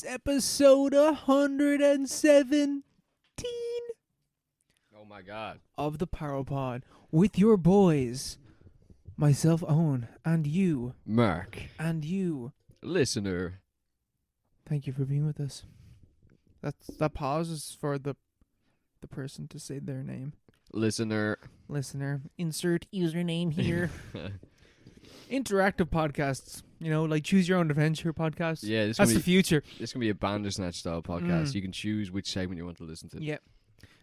episode 117 Oh my god. of the Power Pod with your boys, myself, Owen, and you, Mark. and you. Listener. Thank you for being with us. That pause is for the person to say their name. Listener. Listener, insert username here. Interactive podcasts, like Choose Your Own Adventure podcasts. Yeah, That's the future. This can be a Bandersnatch style podcast. You can choose which segment you want to listen to. Yeah.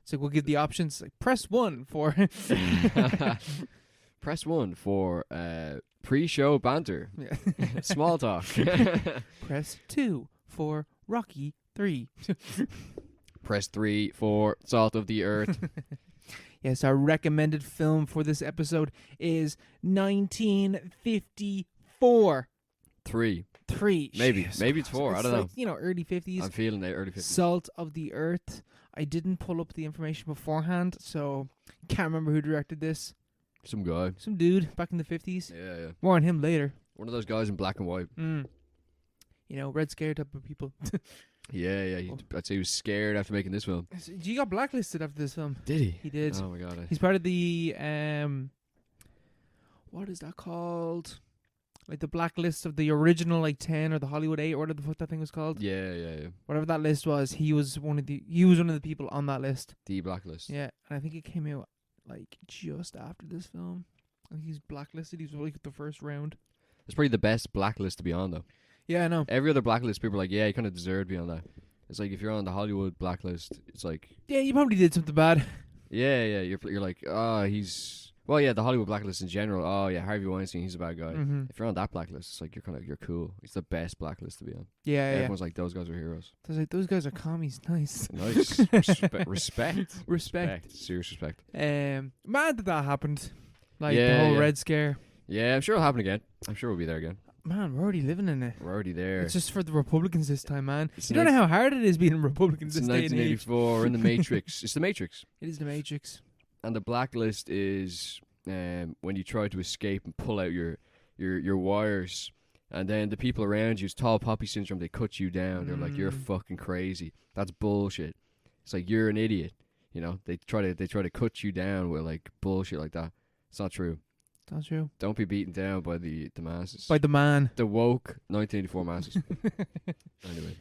So we'll give the options. Like, press 1 for Press 1 for pre-show banter. Small talk. Press 2 for Rocky 3. Press 3 for Salt of the Earth. Yes, our recommended film for this episode is 1954. 3. Maybe it's 4. I don't know. Early 50s. I'm feeling it, early 50s. Salt of the Earth. I didn't pull up the information beforehand, so can't remember who directed this. Some guy. Some dude back in the 50s. Yeah. More on him later. One of those guys in black and white. Red Scare type of people. Yeah. I'd say he was scared after making this film. He got blacklisted after this film. Did he? He did. Oh my god. He's part of the what is that called? Like the blacklist of the original 10 or the Hollywood 8 or whatever the fuck that thing was called. Yeah. Whatever that list was, he was one of the people on that list. The blacklist. Yeah, and I think it came out just after this film. I think he's blacklisted. He was the first round. It's probably the best blacklist to be on though. Yeah, I know. Every other blacklist, people are like, yeah, you kind of deserve to be on that. It's like if you're on the Hollywood blacklist, it's like, yeah, you probably did something bad. Yeah. You're like, the Hollywood blacklist in general. Oh yeah, Harvey Weinstein, he's a bad guy. Mm-hmm. If you're on that blacklist, it's like you're cool. It's the best blacklist to be on. Yeah. Everyone's like, those guys are heroes. I was like, those guys are commies. Nice. Nice. Respect. Serious respect. Mad that happened. The Yeah, whole yeah. Red Scare. Yeah, I'm sure it'll happen again. I'm sure we'll be there again. Man, we're already living in it. We're already there. It's just for the Republicans this time, man. It's You don't know how hard it is being Republicans It's this day and age. 1984 in the Matrix. It's the Matrix. It is the Matrix. And the blacklist is when you try to escape and pull out your wires, and then the people around you, it's tall poppy syndrome, they cut you down. They're like, you're fucking crazy. That's bullshit. It's like, you're an idiot. They try to cut you down with bullshit like that. It's not true. That's true. Don't be beaten down by the masses. By the man. The woke 1984 masses. Anyway.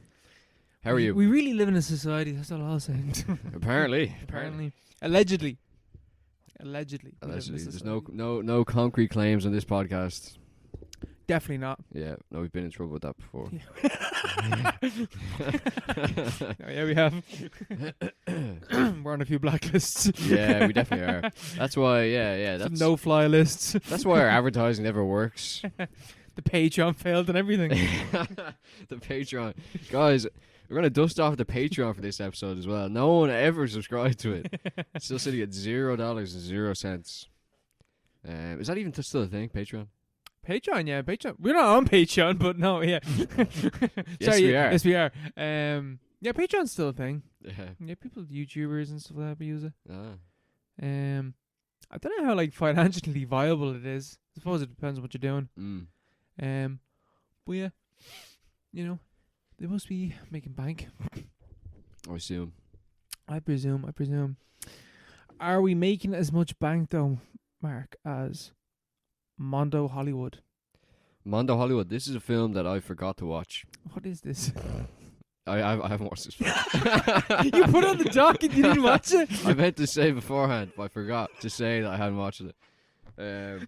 How are you? We really live in a society, that's all I'll say. Apparently. Allegedly. There's no concrete claims on this podcast. Definitely not. Yeah, no, we've been in trouble with that before. Yeah, we have. We're on a few blacklists. Yeah, we definitely are. That's why, that's no-fly lists. That's why our advertising never works. The Patreon failed and everything. The Patreon. Guys, we're going to dust off the Patreon for this episode as well. No one ever subscribed to it. It's still sitting at $0.00. Is that even still a thing, Patreon? Patreon, yeah, Patreon. We're not on Patreon, but no, yeah. Yes, we are. Yes, we are. Yeah, Patreon's still a thing. Yeah. People, YouTubers and stuff like that, use it. Ah. I don't know how financially viable it is. I suppose it depends on what you're doing. But yeah, they must be making bank. I assume. I presume. Are we making as much bank though, Mark, as Mondo Hollywood? Mondo Hollywood. This is a film that I forgot to watch. What is this? I haven't watched this film. You put it on the dock and you didn't watch it? I meant to say beforehand, but I forgot to say that I hadn't watched it.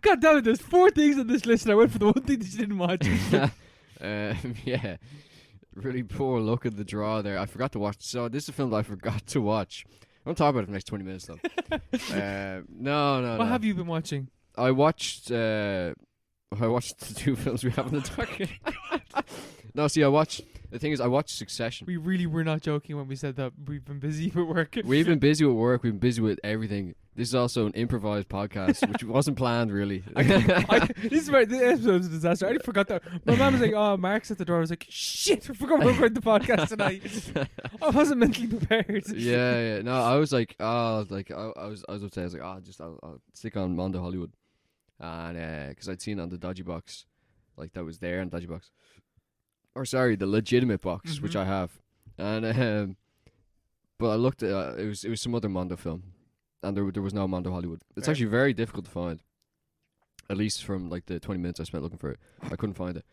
God damn it, there's 4 things on this list and I went for the one thing that you didn't watch. Yeah. Really poor luck at the draw there. I forgot to watch. So this is a film that I forgot to watch. I'm talking about it for the next 20 minutes though. No. What have you been watching? I watched the 2 films we have in the docket. No, see, the thing is, I watched Succession. We really were not joking when we said that we've been busy with work. We've been busy with work. We've been busy with everything. This is also an improvised podcast, which wasn't planned, really. This episode is a disaster. I already forgot that. My mom was like, "Oh, Mark's at the door." I was like, "Shit, I forgot we're recording the podcast tonight." I wasn't mentally prepared. Yeah. No, I was like, I was upset. I was like, I'll stick on Mondo Hollywood, and because I'd seen it on the Dodgy Box, that was there on Dodgy Box. or sorry, the legitimate box, which I have, and but I looked at it was some other Mondo film, and there was no Mondo Hollywood. It's actually very difficult to find, at least from like the 20 minutes I spent looking for it. I couldn't find it,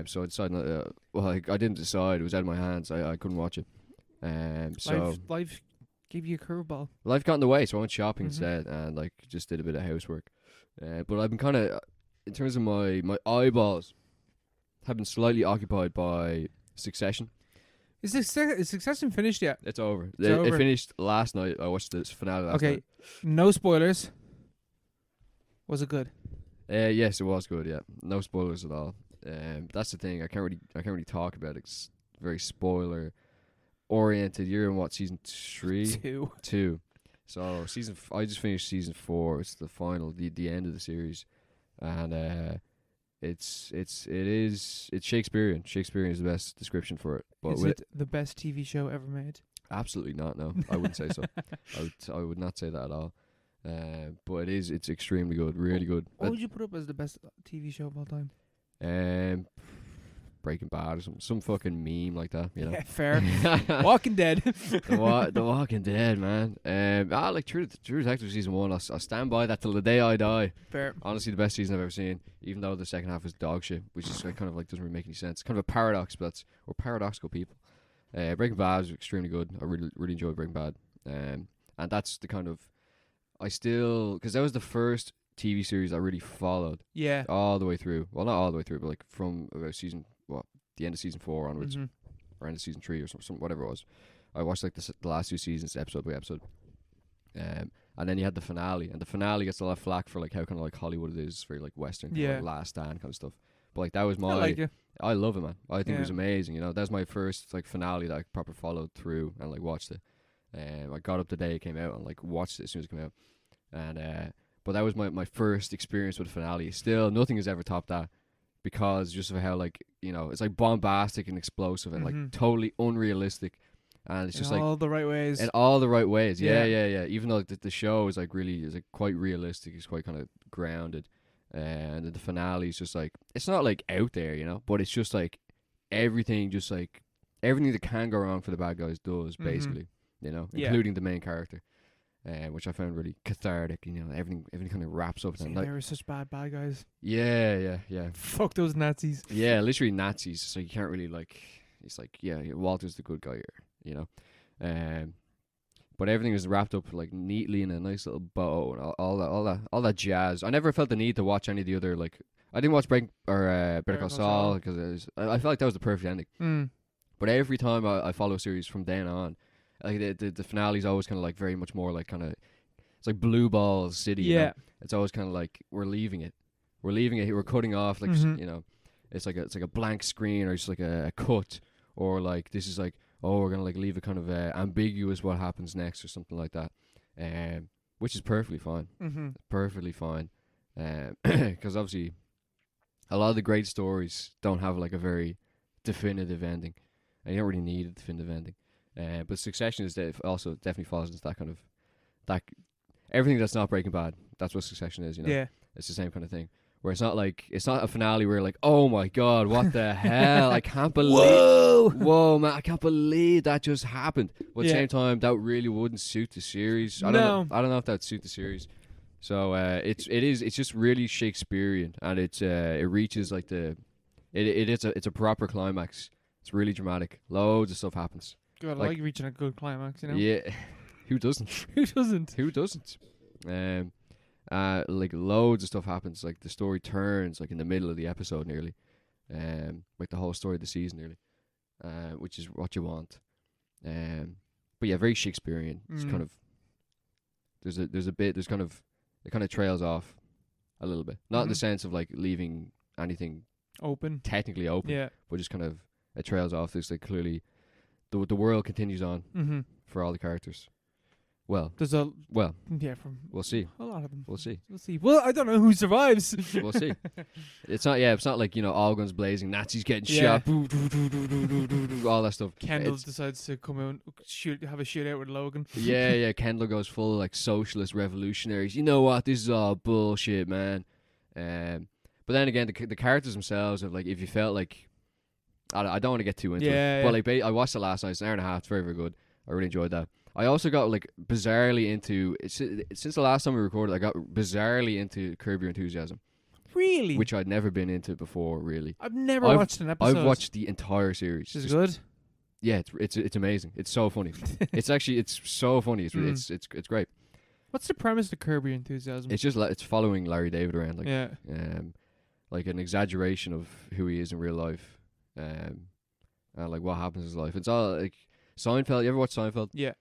so I decided not. Well, I didn't decide; it was out of my hands. I couldn't watch it. So life gave you a curveball. life got in the way, so I went shopping instead, and like just did a bit of housework. But I've been kind of, in terms of my eyeballs, have been slightly occupied by Succession. Is Succession finished yet? It's over. Over. It finished last night. I watched the finale last night. Okay, no spoilers. Was it good? Yes, it was good. Yeah, no spoilers at all. That's the thing. I can't really talk about it. It's very spoiler oriented. You're in what, season 3? 2. So I just finished season 4. It's the final, the end of the series, and it's Shakespearean. Shakespearean is the best description for it. But is it the best TV show ever made? Absolutely not. No, I wouldn't say so. I would not say that at all. But it's extremely good, really good. What would you put up as the best TV show of all time? Breaking Bad or some fucking meme like that, you know. Yeah, fair. Walking Dead. The Walking Dead, man. Like True Detective season 1. I'll stand by that till the day I die. Fair. Honestly, the best season I've ever seen. Even though the second half is dog shit, which is like, kind of like doesn't really make any sense. Kind of a paradox, but we're paradoxical people. Breaking Bad is extremely good. I really enjoyed Breaking Bad. And that's the kind of, because that was the first TV series I really followed. Yeah. All the way through. Well, not all the way through, but like from about the end of season 4 onwards, or end of season 3 or some whatever it was. I watched like the last 2 seasons, episode by episode. And then you had the finale, and the finale gets a lot of flack for like how kind of like Hollywood it is, very like Western, kind of like Last Stand kind of stuff. But like that was I love it, man. I think it was amazing. You know, that was my first like finale that I proper followed through and like watched it. I got up the day it came out and like watched it as soon as it came out. And but that was my first experience with the finale. Still, nothing has ever topped that, because just of how like, you know, it's like bombastic and explosive and like totally unrealistic, and it's just like all the right ways. In all the right ways. Yeah. Even though the show is like really is like quite realistic, it's quite kind of grounded, and the finale is just like, it's not like out there, you know, but it's just like everything that can go wrong for the bad guys does basically, you know, including the main character. Which I found really cathartic. You know, everything kind of wraps up. See, they were such bad guys. Yeah. Fuck those Nazis. Yeah, literally Nazis. So you can't really like. It's like, yeah, Walter's the good guy here. You know, but everything was wrapped up like neatly in a nice little bow and all that jazz. I never felt the need to watch any of the other, like, I didn't watch Better Call Saul because I felt like that was the perfect ending. But every time I follow a series from then on, like the finale's always kind of like very much more like kind of, it's like Blue Balls City. You know? It's always kind of like we're leaving it, we're cutting off, like you know, it's like a blank screen, or just like a cut, or like this is like, oh, we're gonna like leave it kind of ambiguous what happens next or something like that, which is perfectly fine, perfectly fine, because obviously a lot of the great stories don't have like a very definitive ending, and you don't really need a definitive ending. But Succession is also definitely falls into that kind of, that everything that's not Breaking Bad. That's what Succession is, you know. Yeah, it's the same kind of thing. Where it's not a finale where you're like, oh my god, what the hell? I can't believe, whoa man, I can't believe that just happened. But at the same time, that really wouldn't suit the series. I don't know if that would suit the series. So it's just really Shakespearean, and it reaches like it's a proper climax. It's really dramatic. Loads of stuff happens. God, I like reaching a good climax, you know? Yeah. Who doesn't? Who doesn't? Like loads of stuff happens. Like the story turns like in the middle of the episode nearly. Like the whole story of the season nearly. Which is what you want. But yeah, very Shakespearean. It's kind of, it kind of trails off a little bit. Not in the sense of like leaving anything technically open. But just kind of, it trails off. There's like clearly the world continues on for all the characters. Well, from we'll see. A lot of them. We'll see. Well, I don't know who survives. We'll see. It's not like, you know, all guns blazing, Nazis getting shot, all that stuff. Kendall decides to come out and have a shootout with Logan. Yeah. Kendall goes full like socialist revolutionaries. You know what? This is all bullshit, man. But then again, the characters themselves have like, if you felt like, I don't want to get too into Yeah, it. yeah. But like, I watched it last night. It's an hour and a half. It's very, very good. I really enjoyed that. I also got like bizarrely into since the last time we recorded. I got bizarrely into Curb Your Enthusiasm, Really? which I'd never been into before. Really, I've never watched an episode. I've watched the entire series. Which is good. Yeah, it's amazing. It's so funny. It's so funny. It's great. What's the premise to Curb Your Enthusiasm? It's just it's following Larry David around, like yeah. like an exaggeration of who he is in real life, and like what happens in his life. It's all like Seinfeld. You ever watch Seinfeld? Yeah.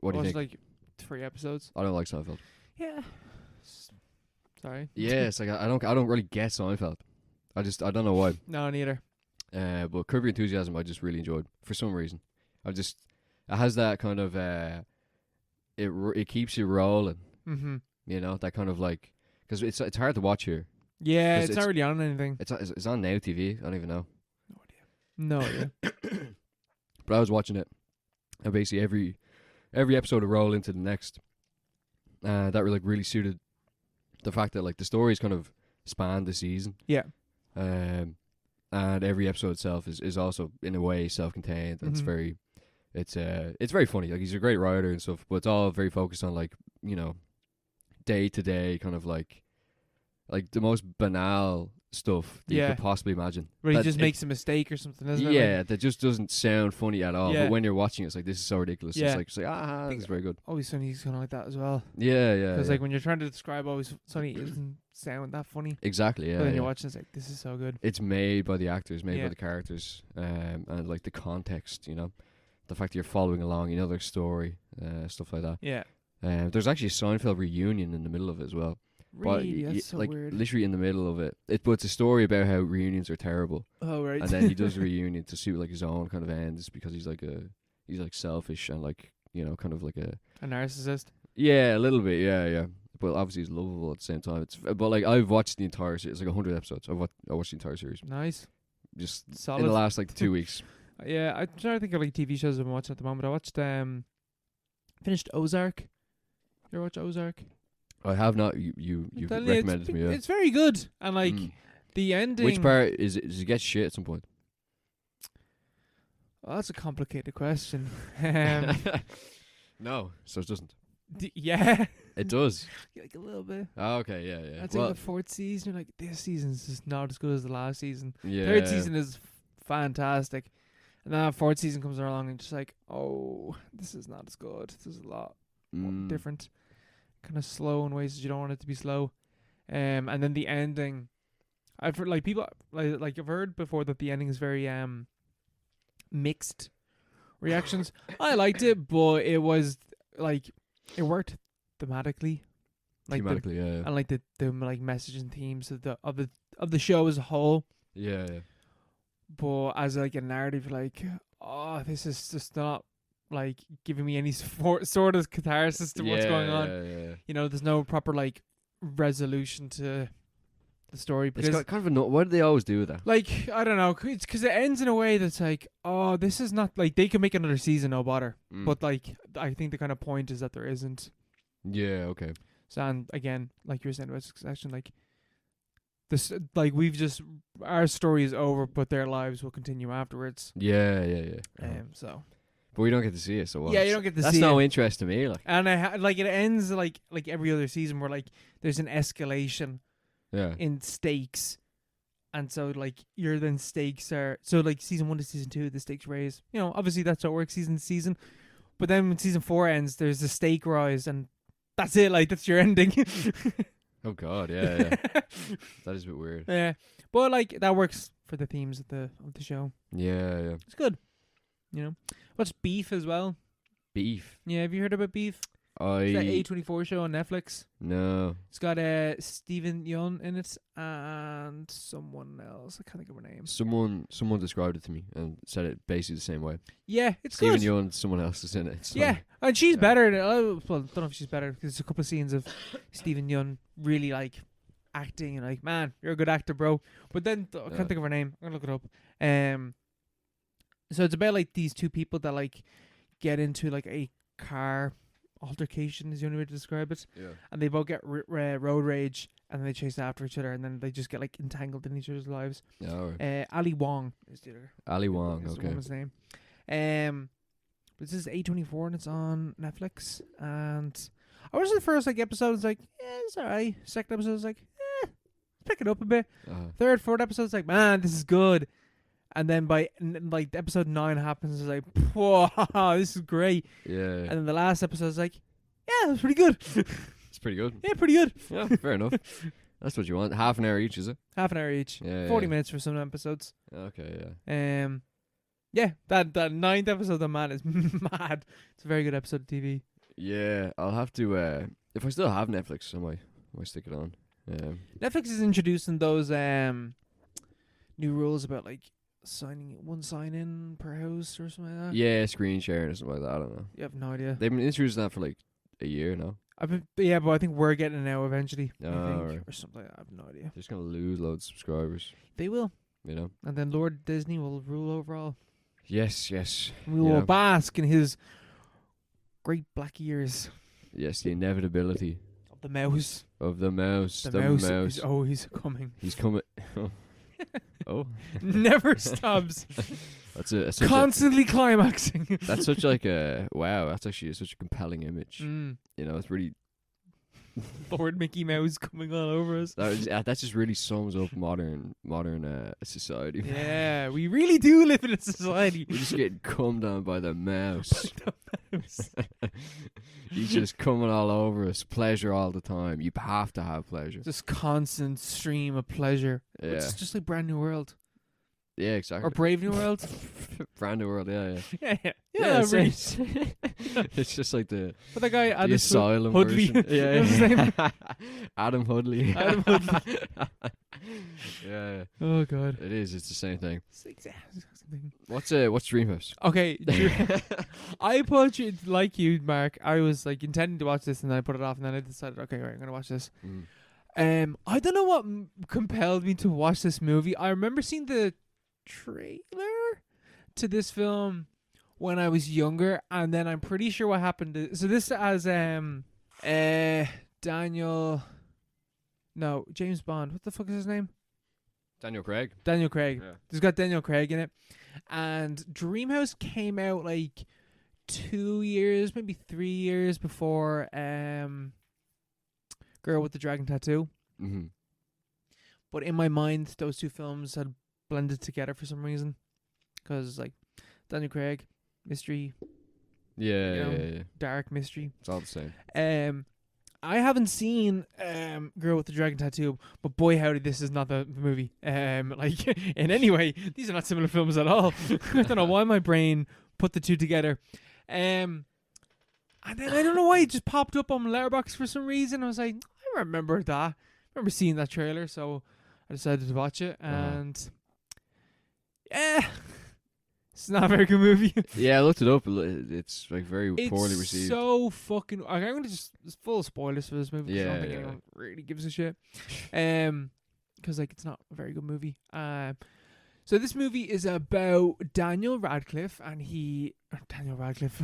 What do you think? Like 3 episodes. I don't like Seinfeld. Yeah. Sorry. Yeah, it's like I don't really get Seinfeld. I don't know why. No, neither. But Curb Your Enthusiasm I just really enjoyed for some reason. It has that kind of it keeps you rolling. Mm-hmm. You know, that kind of like, because it's hard to watch here. Yeah, 'Cause it's not really on anything. It's on Now TV. I don't even know. No idea. But I was watching it, and basically every episode would roll into the next. That really suited the fact that like the stories kind of span the season. Yeah. And every episode itself is also in a way self-contained. And Mhm. it's very funny. Like he's a great writer and stuff, but it's all very focused on like, you know, day to day kind of like the most banal stuff that you Yeah. could possibly imagine. Where he That just it- makes a mistake or something, isn't it? Yeah, that just doesn't sound funny at all. Yeah. But when you're watching it, it's like, this is so ridiculous. Yeah. It's like this is very good. Always Sunny's kind of like that as well. Yeah, yeah. Because yeah. like when you're trying to describe Always Sunny, it doesn't sound that funny. Exactly, yeah. But then yeah. you're watching, it's like, this is so good. It's made by the actors, made Yeah. by the characters, and like the context, you know, the fact that you're following along, you know, their story, stuff like that. Yeah. There's actually a Seinfeld reunion in the middle of it as well. But Really? That's so like weird. literally in the middle of it. But it's a story about how reunions are terrible, Oh, right. and then he does a reunion to suit like his own kind of ends because he's like selfish and like, you know, kind of like a narcissist. yeah, a little bit, yeah. But obviously he's lovable at the same time. But like I've watched the entire series, it's like 100 episodes. I watched the entire series Nice. just Solid. in the last like 2 weeks. Yeah, I'm trying to think of like TV shows I've been watching at the moment. I watched finished Ozark. You ever watch Ozark? I have not. You've Telling you, recommended to me. Yeah. It's very good. And like Mm. the ending. Which part is it? Does it get shit at some point? Oh, that's a complicated question. No, so it doesn't. Yeah. It does. Like a little bit. Oh, okay, yeah. I'd say the 4th season, you're like, this season's just not as good as the last season. Yeah. 3rd season is fantastic. And then that 4th season comes along and just like, oh, this is not as good. This is a lot different. Kind of slow in ways that you don't want it to be slow. And then the ending, I've heard like people like I've heard before that the ending is very mixed reactions. I liked it, but it was like it worked thematically, like Thematically, yeah. and like the like message and themes of the show as a whole. Yeah. But as like a narrative, like, oh, this is just not like giving me any sort of catharsis to what's going on. Yeah. You know, there's no proper like resolution to the story It's because got kind of a why do they always do that? like, I don't know, it's because it ends in a way that's like, oh, this is not like they could make another season, no bother. But like, I think the kind of point is that there isn't. Yeah, okay. So, and again, like you were saying about Succession, like this, like our story is over, but their lives will continue afterwards. Yeah. So But we don't get to see it, so what? yeah, you don't get to That's see no it. interest to me, like. And like it ends like every other season where like there's an escalation Yeah. in stakes, and so like stakes are so like season 1 to season 2 the stakes raise. You know, obviously that's how it works season to season. But then when season 4 ends, there's a stake rise, and that's it. Like that's your ending. Oh God, yeah. That is a bit weird. Yeah, but like that works for the themes of the show. Yeah. It's good. You know, what's Beef as well? Beef. Yeah, have you heard about Beef? It's that I A24 show on Netflix. no. It's got Stephen Yeun in it and someone else. I can't think of her name. Someone described it to me and said it basically the same way. Yeah, it's Stephen good. Yeun, someone else is in it. So. Yeah, and she's Yeah. better. Well, I don't know if she's better because there's a couple of scenes of Stephen Yeun really like acting and like, man, you're a good actor, bro. But then I Yeah. can't think of her name. I'm gonna look it up. So it's about like these two people that like get into like a car altercation is the only way to describe it. Yeah. And they both get road rage, and then they chase after each other, and then they just get like entangled in each other's lives. Yeah. All right. Ali Wong is the other. Ali Wong. Is the Okay. woman's name. This is A24 and it's on Netflix. And I watched the first like episode. It's like, it's alright. Second episode is like, let's pick it up a bit. Third, fourth episode is like, man, this is good. And then by like episode 9 happens, it's like, whoa, this is great. Yeah. And then the last episode is like, yeah, that's pretty good. It's pretty good. Yeah, pretty good. Yeah, fair enough. That's what you want. Half an hour each, is it? Half an hour each. Yeah. 40 minutes for some episodes. Okay. Yeah. Yeah, that 9th episode of Man is mad. It's a very good episode of TV. Yeah, I'll have to. If I still have Netflix, I might stick it on. Netflix is introducing those new rules about like one sign in per house or something like that. Yeah, screen sharing or something like that. I don't know. You have no idea. They've been introducing that for like a year now. Yeah, but I think we're getting it now eventually. I think, right. or something like that. I have no idea. They're just gonna lose loads of subscribers. They will. You know. And then Lord Disney will rule over all. Yes. We will bask in his great black ears. Yes, the inevitability Of the mouse. The mouse. Is always coming. He's coming. Oh. Never stops. That's Constantly climaxing. That's such like a wow. That's actually such a compelling image. You know, it's really Lord Mickey Mouse coming all over us. that just really sums up modern society. Yeah, we really do live in a society. We're just getting cummed on by the mouse. He's just coming all over us. Pleasure all the time. You have to have pleasure. This constant stream of pleasure. Yeah. It's just like Brand New World. Yeah, exactly. Or Brave New World. Brand New World, yeah. Yeah, really. It's just like the guy the asylum Hudley. version. Yeah, What's his name? Adam Hudley. Adam Hudley. Yeah. Oh god. It is. It's the same thing. What's What's Dreamhouse? Okay, I put you like you, Mark. I was like intending to watch this, and then I put it off, and then I decided, okay, right, I'm gonna watch this. I don't know what compelled me to watch this movie. I remember seeing the trailer to this film when I was younger, and then I'm pretty sure what happened. So this has James Bond. What the fuck is his name? Daniel Craig. Daniel Craig. Yeah. There's got Daniel Craig in it. And Dreamhouse came out like 2 years, maybe 3 years before Girl with the Dragon Tattoo. Mm-hmm. But in my mind, those two films had blended together for some reason. Because, like, Daniel Craig, mystery. Yeah. Dark mystery. It's all the same. I haven't seen Girl with the Dragon Tattoo, but boy howdy, this is not the movie. Like in any way, these are not similar films at all. I don't know why my brain put the two together. And then I don't know why it just popped up on Letterboxd for some reason. I was like, I remember that. I remember seeing that trailer, so I decided to watch it. And yeah, it's not a very good movie. Yeah, I looked it up. It's like very poorly received. It's so fucking. I'm gonna it's full of spoilers for this movie. Yeah, I don't think anyone really gives a shit. Because like it's not a very good movie. So this movie is about Daniel Radcliffe, and Daniel Radcliffe.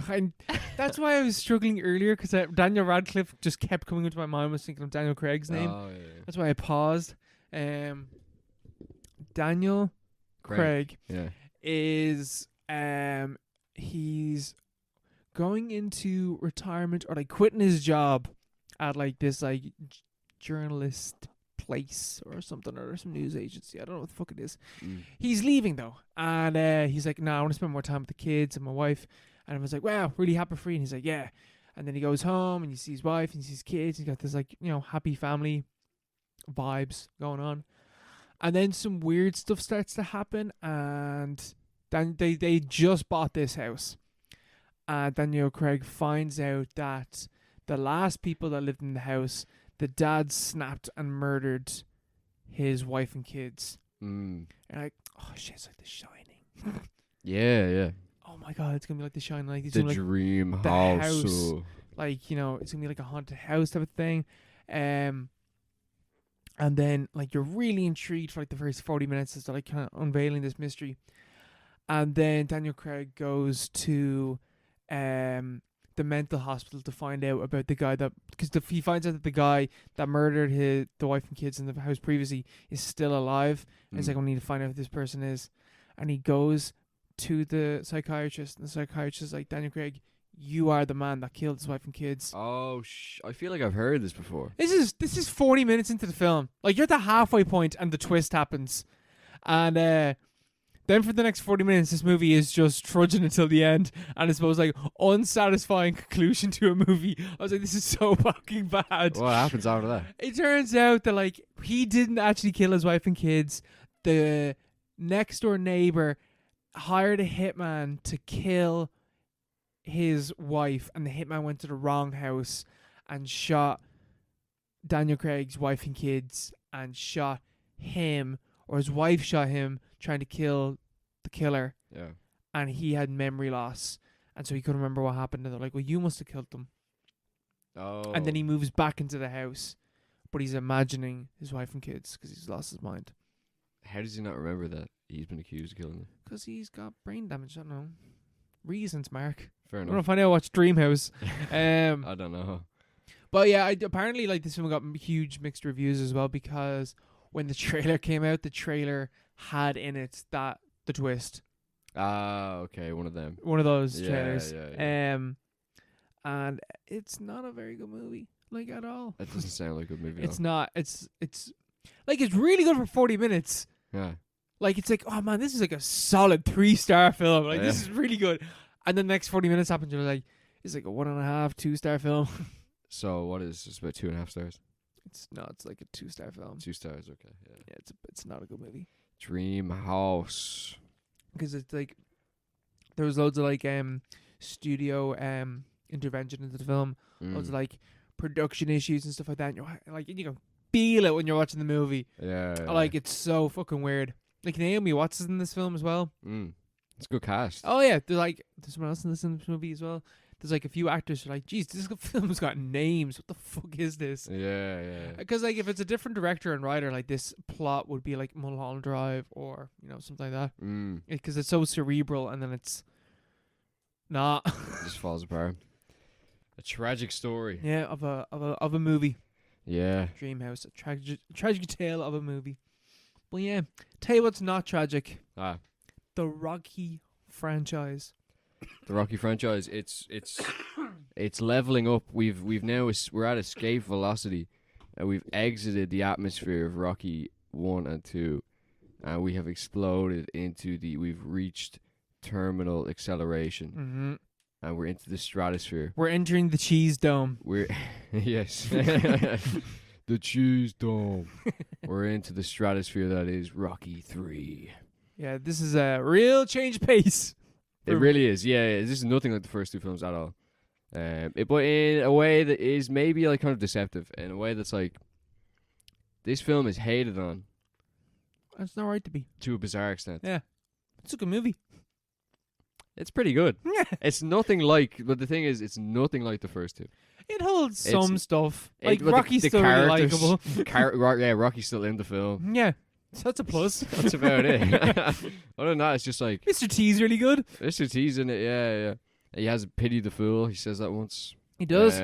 That's why I was struggling earlier, because Daniel Radcliffe just kept coming into my mind. I was thinking of Daniel Craig's name. Oh, yeah. That's why I paused. Daniel Craig. Yeah. Is he's going into retirement, or like quitting his job at like this like journalist place or something, or some news agency. I don't know what the fuck it is. He's leaving though, and he's like, I want to spend more time with the kids and my wife. And I was like, wow, really happy for you. And he's like, yeah. And then he goes home and he sees his wife and he sees kids. He's got this like, happy family vibes going on. And then some weird stuff starts to happen, and then they just bought this house. And Daniel Craig finds out that the last people that lived in the house, the dad snapped and murdered his wife and kids. And like, oh shit, it's like The Shining. Yeah. Oh my god, it's gonna be like The Shining, like the dream house. Like, it's gonna be like a haunted house type of thing. And then, like, you're really intrigued for, like, the first 40 minutes as to, like, kind of unveiling this mystery. And then Daniel Craig goes to the mental hospital to find out about the guy that, because he finds out that the guy that murdered the wife and kids in the house previously is still alive. And he's like, I need to find out who this person is. And he goes to the psychiatrist, and the psychiatrist is like, Daniel Craig, you are the man that killed his wife and kids. Oh, I feel like I've heard this before. This is 40 minutes into the film. Like, you're at the halfway point and the twist happens. And then for the next 40 minutes, this movie is just trudging until the end. And it's supposed like unsatisfying conclusion to a movie. I was like, this is so fucking bad. What happens after that? It turns out that like he didn't actually kill his wife and kids. The next door neighbor hired a hitman to kill his wife, and the hitman went to the wrong house and shot Daniel Craig's wife and kids, and shot him, or his wife shot him trying to kill the killer. Yeah. And he had memory loss, and so he couldn't remember what happened. And they're like, well, you must have killed them. Oh. And then he moves back into the house, but he's imagining his wife and kids because he's lost his mind. How does he not remember that he's been accused of killing them? Because he's got brain damage. I don't know. Reasons, Mark. Fair I'm enough. gonna find out. Watch Dreamhouse. I don't know. But yeah, apparently like this film got huge mixed reviews as well, because when the trailer came out, the trailer had in it that the twist. Ah, okay, one of them. One of those Yeah, trailers. yeah. And it's not a very good movie, like at all. That doesn't sound like a good movie. It's though. not. It's like it's really good for 40 minutes. Yeah. Like it's like, oh man, this is like a solid 3-star film. Like this Yeah. is really good. And then the next 40 minutes happens, you're like, it's like a 1.5, 2-star film. So what is it's about 2.5 stars? It's like a 2-star film. 2 stars, okay. Yeah. Yeah, it's not a good movie. Dream House. Because it's like there was loads of like studio intervention into the film, loads of like production issues and stuff like that. And you're like, you can feel it when you're watching the movie. Yeah. Like it's so fucking weird. Like Naomi Watts is in this film as well. It's a good cast. Oh yeah, there's someone else in this movie as well. There's like a few actors who are like, geez, this film's got names. What the fuck is this? Yeah. Because like if it's a different director and writer, like this plot would be like Mulholland Drive or something like that. Because it's so cerebral, and then it's not. It just falls apart. A tragic story. Yeah, of a movie. Yeah. Dreamhouse, a tragic tale of a movie. But yeah, tell you what's not tragic. The Rocky franchise. The Rocky franchise. It's leveling up. We're at escape velocity, and we've exited the atmosphere of Rocky 1 and 2, and we have exploded we've reached terminal acceleration, and we're into the stratosphere. We're entering the cheese dome. Yes. The cheese dome. We're into the stratosphere that is Rocky 3. Yeah, this is a real change of pace. It really is. Yeah, this is nothing like the first two films at all. But in a way that is maybe like kind of deceptive. In a way that's like, this film is hated on. That's not right to be. To a bizarre extent. Yeah. It's a good movie. It's pretty good. Yeah. It's nothing like, but the thing is, it's nothing like the first two. It holds some stuff. Like, but Rocky's the still really likeable. Yeah, Rocky's still in the film. Yeah. So that's a plus. That's about it. Other than that, it's just like... Mr. T's really good. Mr. T's in it, yeah. He has Pity the Fool. He says that once. He does.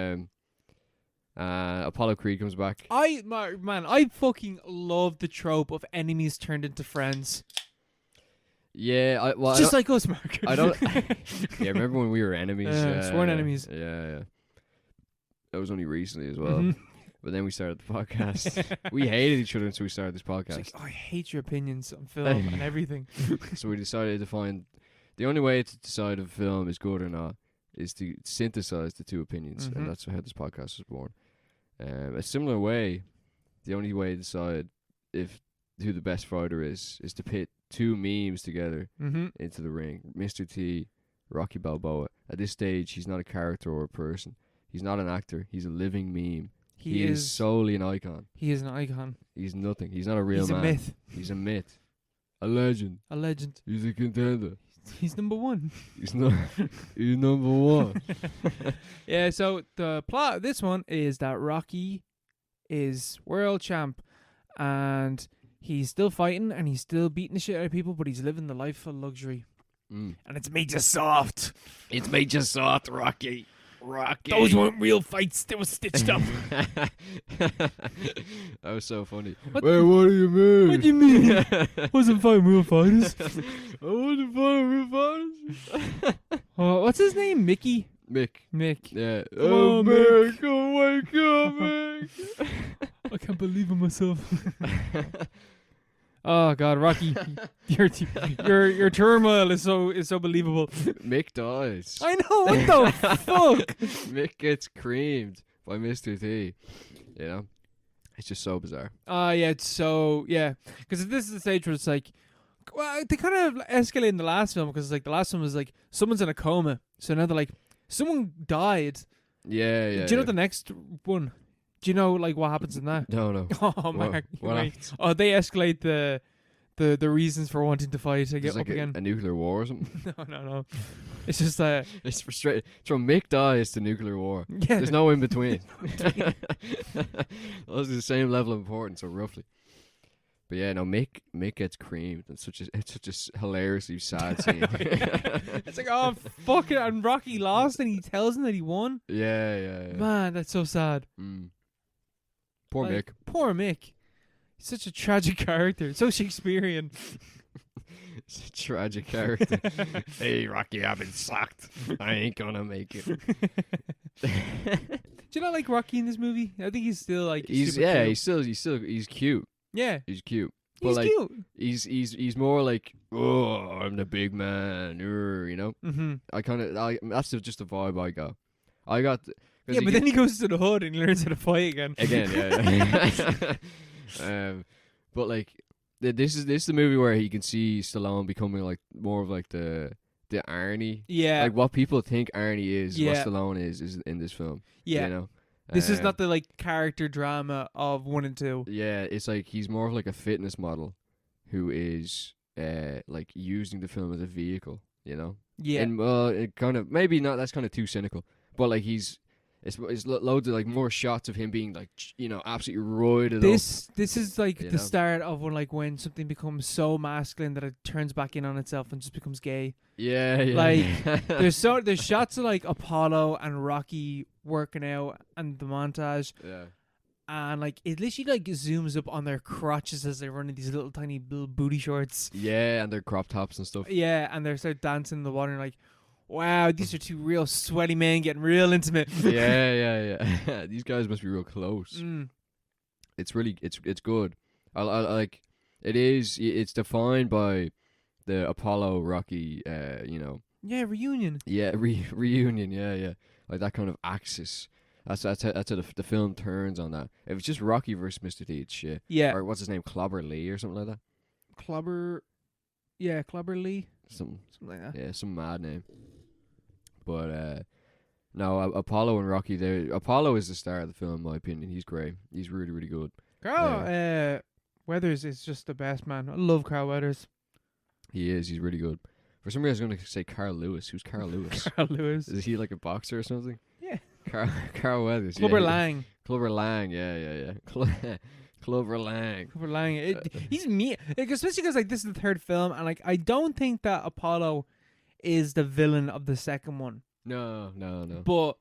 Apollo Creed comes back. I fucking love the trope of enemies turned into friends. Yeah, Just like us, Mark. I don't... Yeah, remember when we were enemies? Sworn enemies. Yeah. That was only recently as well. But then we started the podcast. We hated each other until we started this podcast. It's like, I hate your opinions on film and everything. So we decided to find... The only way to decide if a film is good or not is to synthesize the two opinions. And that's how this podcast was born. A similar way, the only way to decide who the best fighter is to pit two memes together into the ring. Mr. T, Rocky Balboa. At this stage, he's not a character or a person. He's not an actor. He's a living meme. He is solely an icon. He is an icon. He's nothing. He's not a real man. He's a myth. He's a myth. A legend. A legend. He's a contender. He's number one. He's not. He's number one. Yeah, so the plot of this one is that Rocky is world champ, and he's still fighting, and he's still beating the shit out of people, but he's living the life of luxury. And it's made you soft. It's made you soft, Rocky. Rocky. Those weren't real fights. They were stitched up. That was so funny. What- Wait, what do you mean? What do you mean? Wasn't fighting real fighters. I wasn't fighting real fighters. Oh, what's his name? Mickey? Mick. Yeah. Come Oh, on, Mick. Come wake up, Mick. I can't believe it myself. Oh God, Rocky, your turmoil is so believable. Mick dies. I know, what the fuck? Mick gets creamed by Mr. T. You know? It's just so bizarre. Yeah, it's so because this is the stage where it's like, well, they kind of escalate in the last film because like the last one was like someone's in a coma, so now they're like someone died. Yeah. Do you know the next one? Do you know like what happens in that? No. Oh, Mark. What Wait. happens? Oh, they escalate the reasons for wanting to fight to It's get like up again. a nuclear war or something. No. It's just It's frustrating. It's from Mick dies to nuclear war. yeah. There's no in between. Those are the same level of importance, or roughly. But yeah, no, Mick gets creamed. It's such a hilariously sad scene. It's like, oh fuck it, and Rocky lost, and he tells him that he won. Yeah. Man, that's so sad. Poor Like, Mick. Poor Mick. He's such a tragic character. So Shakespearean. It's a tragic character. Hey, Rocky, I've been sacked. I ain't gonna make it. Do you not like Rocky in this movie? I think he's still like He's super cute. he's cute. Yeah. He's cute. But He's like cute. he's more like, oh, I'm the big man, you know. Mm-hmm. That's just the vibe I got. I got. Yeah, but then he goes to the hood and he learns how to fight again. Yeah. But like, this is the movie where he can see Stallone becoming like more of like the Arnie. Yeah. Like what people think Arnie is, what Yeah. Stallone is in this film. Yeah. You know. This is not the like character drama of 1 and 2. Yeah, it's like he's more of like a fitness model who is like using the film as a vehicle, you know? Yeah. And it kind of maybe not, that's kind of too cynical. But like it's loads of like more shots of him being like, you know, absolutely roided up. This is like You the know? start of when something becomes so masculine that it turns back in on itself and just becomes gay. Yeah. Like, there's shots of like Apollo and Rocky working out and the montage, yeah. and like it literally like zooms up on their crotches as they're running these little tiny little booty shorts. Yeah, and their crop tops and stuff. Yeah, and they're start dancing in the water and like, wow, these are two real sweaty men getting real intimate. Yeah. These guys must be real close. Mm. It's really it's good. I like it is. It's defined by the Apollo Rocky. You know. Yeah, reunion. Yeah, reunion. Yeah. Like that kind of axis. That's how the film turns on that. If it's just Rocky versus Mr. T, it's shit. Yeah. Or what's his name, Clobber Lee or something like that. Clobber Lee. Something Something like that. Yeah, some mad name. But no, Apollo and Rocky. Apollo is the star of the film, in my opinion. He's great. He's really, really good. Carl Weathers is just the best, man. I love Carl Weathers. He is. He's really good. For some reason, I was going to say Carl Lewis. Who's Carl Lewis? Carl Lewis. Is he like a boxer or something? Yeah. Carl Weathers. Clubber yeah, Lang. Clubber Lang. Yeah. Clubber Lang. Clubber Lang. He's me, like, especially because like this is the third film, and like I don't think that Apollo is the villain of the second one. No. But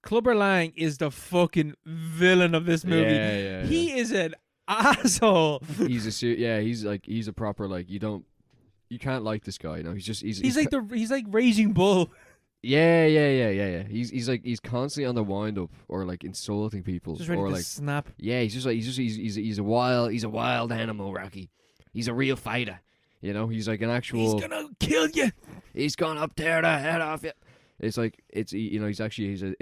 Clubber Lang is the fucking villain of this movie. Yeah. He is an asshole. He's a proper like you can't like this guy. You know, he's like Raging Bull. Yeah. He's constantly on the wind up or like insulting people Just ready or to like snap. yeah. He's a wild animal, Rocky. He's a real fighter. You know, he's like an actual. He's gonna kill you. He's gonna tear the head off you. It's like it's an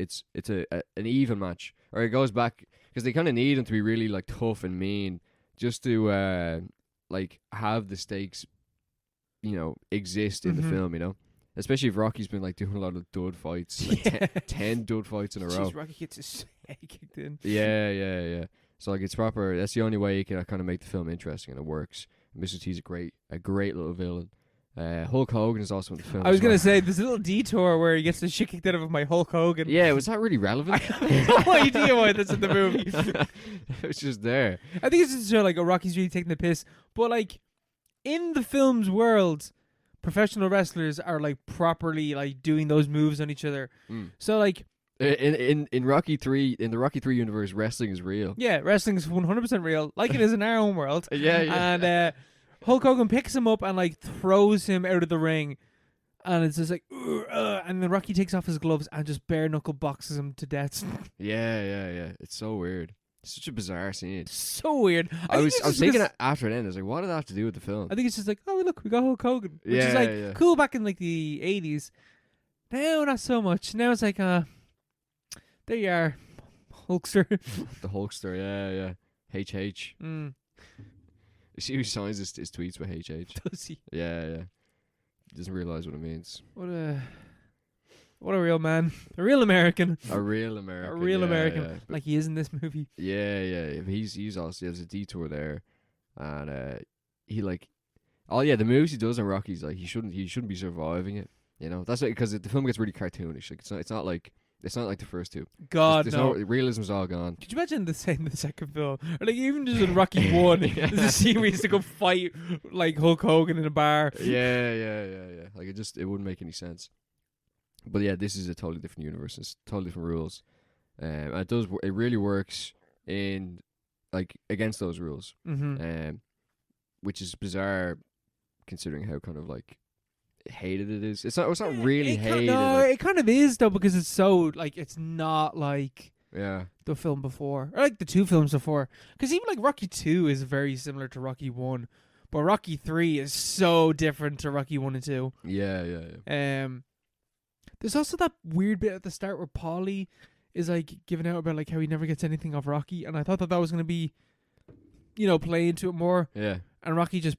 even match, or it goes back because they kind of need him to be really like tough and mean just to like have the stakes, you know, exist in the film. You know. Especially if Rocky's been like doing a lot of dud fights, like 10 dud fights in a row. Rocky gets his head kicked in. Yeah. So like it's proper. That's the only way you can kind of make the film interesting, and it works. Mr. T's a great little villain. Hulk Hogan is also in the film. I was gonna say there's a little detour where he gets the shit kicked out of him by Hulk Hogan. Yeah, was that really relevant? I have no idea why that's in the movie. It was just there. I think it's just to show like Rocky's really taking the piss, but like in the film's world, professional wrestlers are like properly like doing those moves on each other. So like In Rocky 3, in the Rocky 3 universe, wrestling is real. Yeah, wrestling is 100% real, like it is in our own world. Yeah. And Hulk Hogan picks him up and like throws him out of the ring, and it's just like, and then Rocky takes off his gloves and just bare knuckle boxes him to death. Yeah. It's so weird. It's such a bizarre scene. So weird. I was thinking after it ended, I was like, what did that have to do with the film? I think it's just like, oh look, we got Hulk Hogan, which Yeah, is like yeah. cool back in like the 80s. Now not so much. Now it's like, there you are, Hulkster. The Hulkster, yeah. HH. Mm. You see who signs his tweets with HH? Does he? Yeah. He doesn't realise what it means. What a real man. A real American. A real American. A real American. Yeah. Like he is in this movie. Yeah. He's also, there's a detour there, and he like, oh yeah, the moves he does on Rocky's like he shouldn't be surviving it. You know, that's because the film gets really cartoonish. Like it's not like the first two. God, there's no. Realism's all gone. Could you imagine the second film? Or like even just in Rocky 1, there's a scene where he used to go fight like Hulk Hogan in a bar. Yeah. Like it wouldn't make any sense. But yeah, this is a totally different universe. It's totally different rules. And it really works in like against those rules. Mm-hmm. Which is bizarre considering how kind of like hated it is. It's not really hated. It kind of is though, because it's so like it's not like the film before, or like the two films before. Because even like Rocky 2 is very similar to Rocky 1, but Rocky 3 is so different to Rocky 1 and 2. Yeah. There's also that weird bit at the start where Paulie is like giving out about like how he never gets anything off Rocky, and I thought that was going to be, play into it more. Yeah. And Rocky just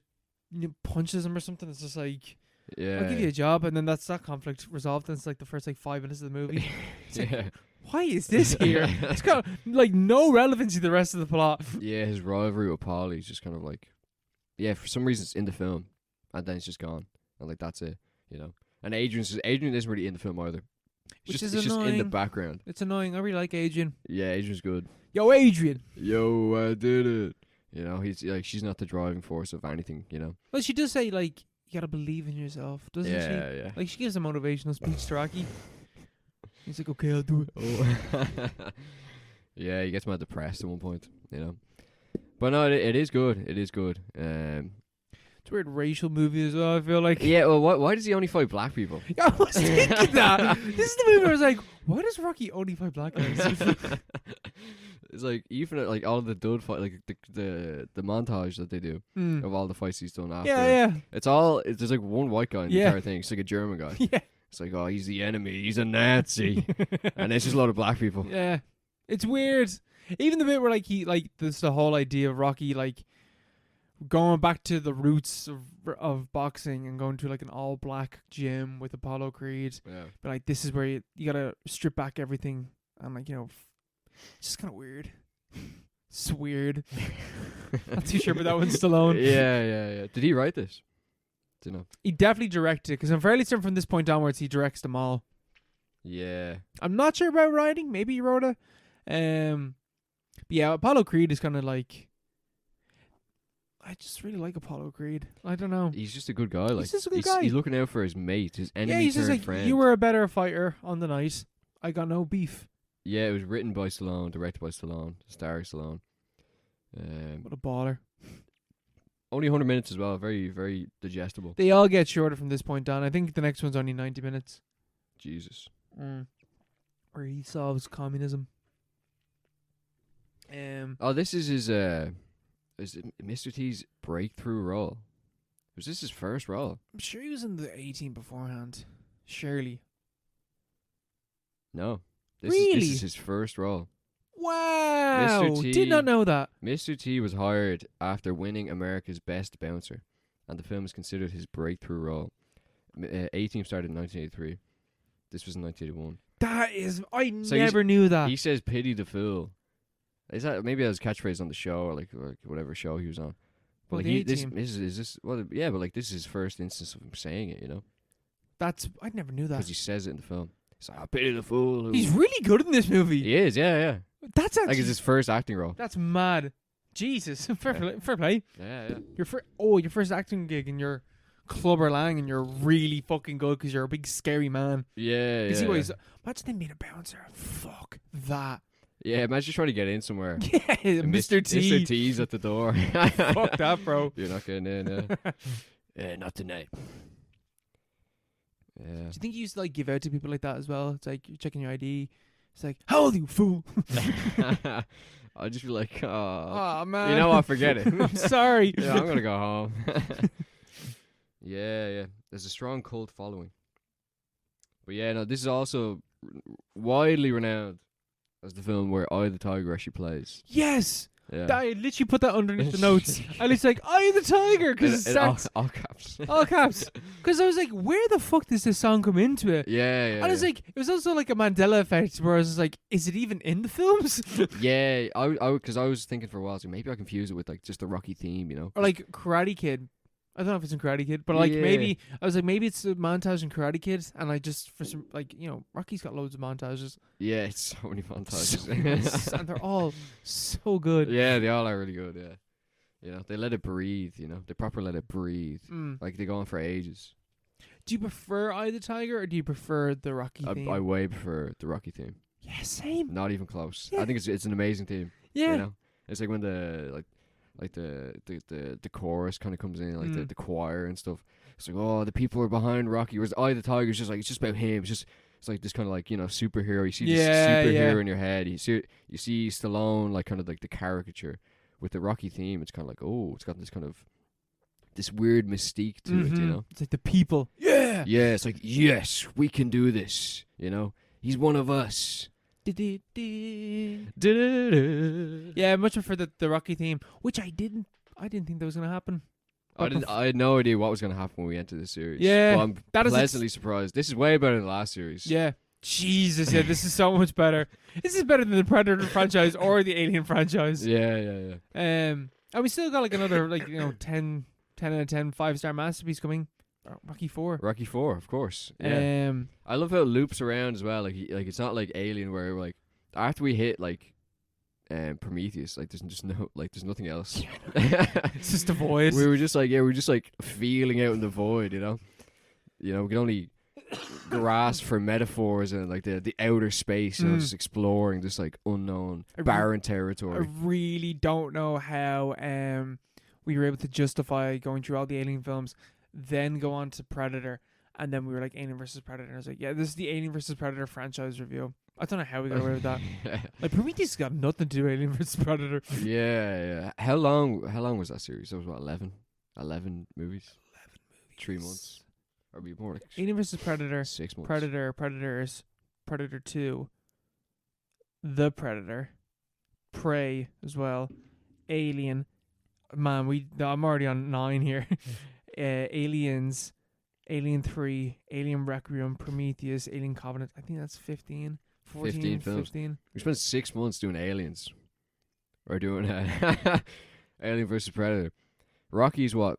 punches him or something. It's just like, yeah, I'll give you a job, and then that's that conflict resolved. And it's like the first 5 minutes of the movie. Yeah. Why is this here? It's got like no relevancy to the rest of the plot. Yeah, his rivalry with Paulie is just kind of like, for some reason it's in the film, and then it's just gone, and like that's it, And Adrian isn't really in the film either. Which it's is just in the annoying. background. It's annoying. I really like Adrian. Yeah, Adrian's good. Yo, Adrian. Yo, I did it. He's like, she's not the driving force of anything. Well, she does say like you gotta believe in yourself, doesn't she? Yeah. Like she gives a motivational speech to Rocky. He's like, okay, I'll do it. Oh. Yeah, he gets mad depressed at one point. But no, it is good. It is good. It's a weird racial movie as well, I feel like. Yeah, well, why does he only fight black people? I was thinking that. This is the movie where I was like, why does Rocky only fight black guys? It's like, even like all of the dud fight, like the montage that they do of all the fights he's done after. Yeah. There's like one white guy in the entire thing. It's like a German guy. Yeah. It's like, oh, he's the enemy. He's a Nazi. And it's just a lot of black people. Yeah. It's weird. Even the bit where this the whole idea of Rocky like going back to the roots of boxing and going to like an all black gym with Apollo Creed. Yeah. But like this is where you gotta strip back everything and like it's just kind of weird. It's weird. Not too sure, but that one's Stallone. Yeah. Did he write this? Do you know? He definitely directed it, because I'm fairly certain from this point onwards he directs them all. Yeah. I'm not sure about writing. Maybe he wrote it. But yeah, Apollo Creed is kind of like, I just really like Apollo Creed. I don't know. He's just a good guy. Like, he's just a good guy. He's looking out for his mate, his enemy yeah, he's just like, friend. you were a better fighter on the night. I got no beef. Yeah, it was written by Stallone, directed by Stallone, starring Stallone. What a baller. Only 100 minutes as well. Very, very digestible. They all get shorter from this point on. I think the next one's only 90 minutes. Jesus. Where he solves communism. This is his is it Mr. T's breakthrough role? Was this his first role? I'm sure he was in the 18 beforehand. Surely. No. This is his first role. Wow. Mr. T, did not know that. Mr. T was hired after winning America's Best Bouncer, and the film is considered his breakthrough role. A-Team started in 1983. This was in 1981. That is... I never knew that. He says, pity the fool. Is that maybe that was catchphrase on the show, or like whatever show he was on? But well, like this but like this is his first instance of him saying it, I never knew that. Because he says it in the film. He's like, I pity the fool. He's really good in this movie. He is, yeah. That's actually... Like it's his first acting role. That's mad. Jesus. Fair play. Yeah. Your first acting gig in your Clubber Lang and you're really fucking good because you're a big scary man. Yeah, You yeah. see why imagine them being a bouncer. Fuck that. Yeah, imagine trying to get in somewhere. Yeah, And Mr. T. Mr. T's at the door. Fuck that, bro. You're not getting in, yeah. Not tonight. Yeah. Do you think you used to like give out to people like that as well? It's like you're checking your ID. It's like, how old are you, fool? I'll just be like, oh, Oh man. you know what? Forget it. I'm sorry. Yeah, I'm gonna go home. Yeah. There's a strong cult following. But yeah, no, this is also widely renowned as the film where Eye the Tiger actually plays. Yes. Yeah. I literally put that underneath the notes. I was like, "Eye the Tiger," because it starts all caps. all caps. Because I was like, "Where the fuck does this song come into it?" Yeah. And I was like, it was also like a Mandela effect where I was like, "Is it even in the films?" yeah, because I was thinking for a while, so maybe I confuse it with like just the Rocky theme, you know? Or like Karate Kid. I don't know if it's in Karate Kid, but like Yeah. maybe I was like, maybe it's a montage in Karate Kid, and I just for some like Rocky's got loads of montages. Yeah, it's so many montages. And they're all so good. Yeah, they all are really good. Yeah, you know, they let it breathe. You know, they proper let it breathe. Like they go on for ages. Do you prefer Eye the Tiger or do you prefer the Rocky theme? I way prefer the Rocky theme. Yeah, same. Not even close. Yeah. I think it's an amazing theme. Yeah. You know, it's like when the chorus kind of comes in, like the choir and stuff. It's like, oh, the people are behind Rocky. Whereas Eye of the Tiger is just like, it's just about him. It's like this kind of like, superhero. You see this superhero in your head. You see Stallone, like kind of like the caricature. With the Rocky theme, it's kind of like, oh, it's got this weird mystique to it, you know? It's like the people. Yeah. Yeah, it's like, yes, we can do this, you know? He's one of us. Yeah, much prefer the Rocky theme, which I didn't think that was gonna happen. I had no idea what was going to happen when we entered this series. Yeah, but I'm pleasantly surprised. This is way better than the last series. Yeah. Jesus, yeah, this is so much better. This is better than the Predator franchise or the Alien franchise. Yeah. And we still got like another 10 out of 10 5-star masterpiece coming. Rocky 4. Rocky 4, of course. Yeah. I love how it loops around as well. Like it's not like Alien where like after we hit like Prometheus, like there's nothing else. It's just a void. We were just like feeling out in the void, you know. We can only grasp for metaphors and like the outer space, just exploring this like unknown barren territory. I really don't know how we were able to justify going through all the Alien films, then go on to Predator, and then we were like Alien versus Predator. And I was like, yeah, this is the Alien versus Predator franchise review. I don't know how we got away with that. Like Prometheus got nothing to do with Alien versus Predator. Yeah. How long was that series? That was what, 11 movies? 3 months. Or be more like Alien versus Predator. 6 months. Predators, Predator 2, The Predator, Prey as well, Alien. Man, I'm already on 9 here. Aliens, Alien 3, Alien Requiem, Prometheus, Alien Covenant. I think that's 15. 14, 15. We spent 6 months doing Aliens. Or doing Alien versus Predator. Rocky's what?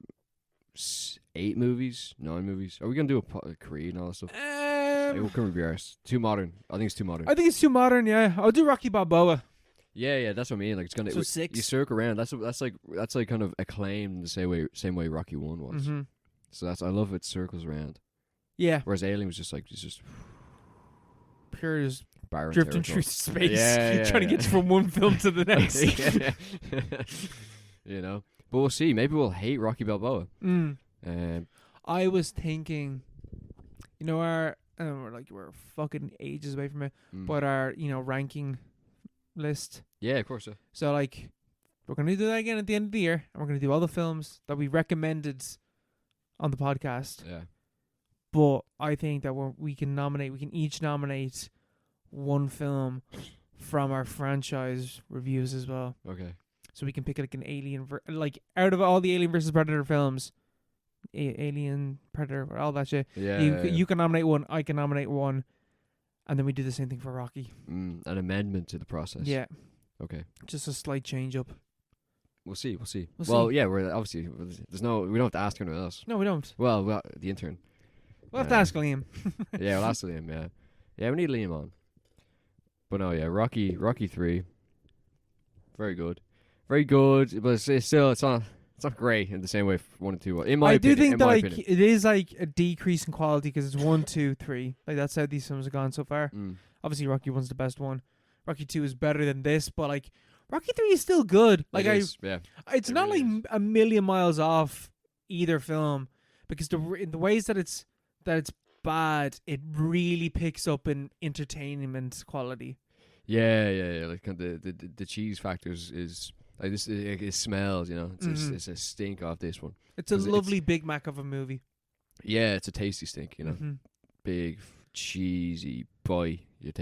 8 movies? 9 movies? Are we going to do a Creed and all that stuff? What can we be arsed? Too modern. I think it's too modern. I think it's too modern, yeah. I'll do Rocky Balboa. Yeah, that's what I mean. Like it's gonna. So 6. You circle around. That's like kind of acclaimed in the same way Rocky 1 was. Mm-hmm. So I love it circles around. Yeah. Whereas Alien was just pure as barren drifting territory. through space. Yeah, trying to get from one film to the next. But we'll see. Maybe we'll hate Rocky Balboa. I was thinking, we're fucking ages away from it, but our ranking list. Yeah, of course. So like, we're gonna do that again at the end of the year, and we're gonna do all the films that we recommended on the podcast. Yeah. But I think that we can each nominate one film from our franchise reviews as well. Okay. So we can pick like an Alien, out of all the Alien versus Predator films, Alien, Predator, all that shit. Yeah. You can nominate one, I can nominate one, and then we do the same thing for Rocky. An amendment to the process. Yeah. Okay. Just a slight change up. We'll see. Well, yeah, we don't have to ask anyone else. No, we don't. Well, the intern. We'll have to ask Liam. Yeah, we'll ask Liam, yeah. Yeah, we need Liam on. But no, yeah, Rocky 3. Very good. But it's It's not great in the same way 1 and 2 was. In my I opinion, do think in that my like opinion. it is like a decrease in quality because it's 1, 2, 3. Like that's how these films have gone so far. Obviously, Rocky 1's the best one. Rocky 2 is better than this, but like Rocky 3 is still good. Like Yeah. it's It not really like is. a million miles off either film because in the ways that it's bad, it really picks up in entertainment quality. Yeah. Like the cheese factors is like this. It smells, you know. It's a stink off this one. It's a 'Cause lovely Big Mac of a movie. Yeah, it's a tasty stink, you know. Mhm. Big cheesy bite. You're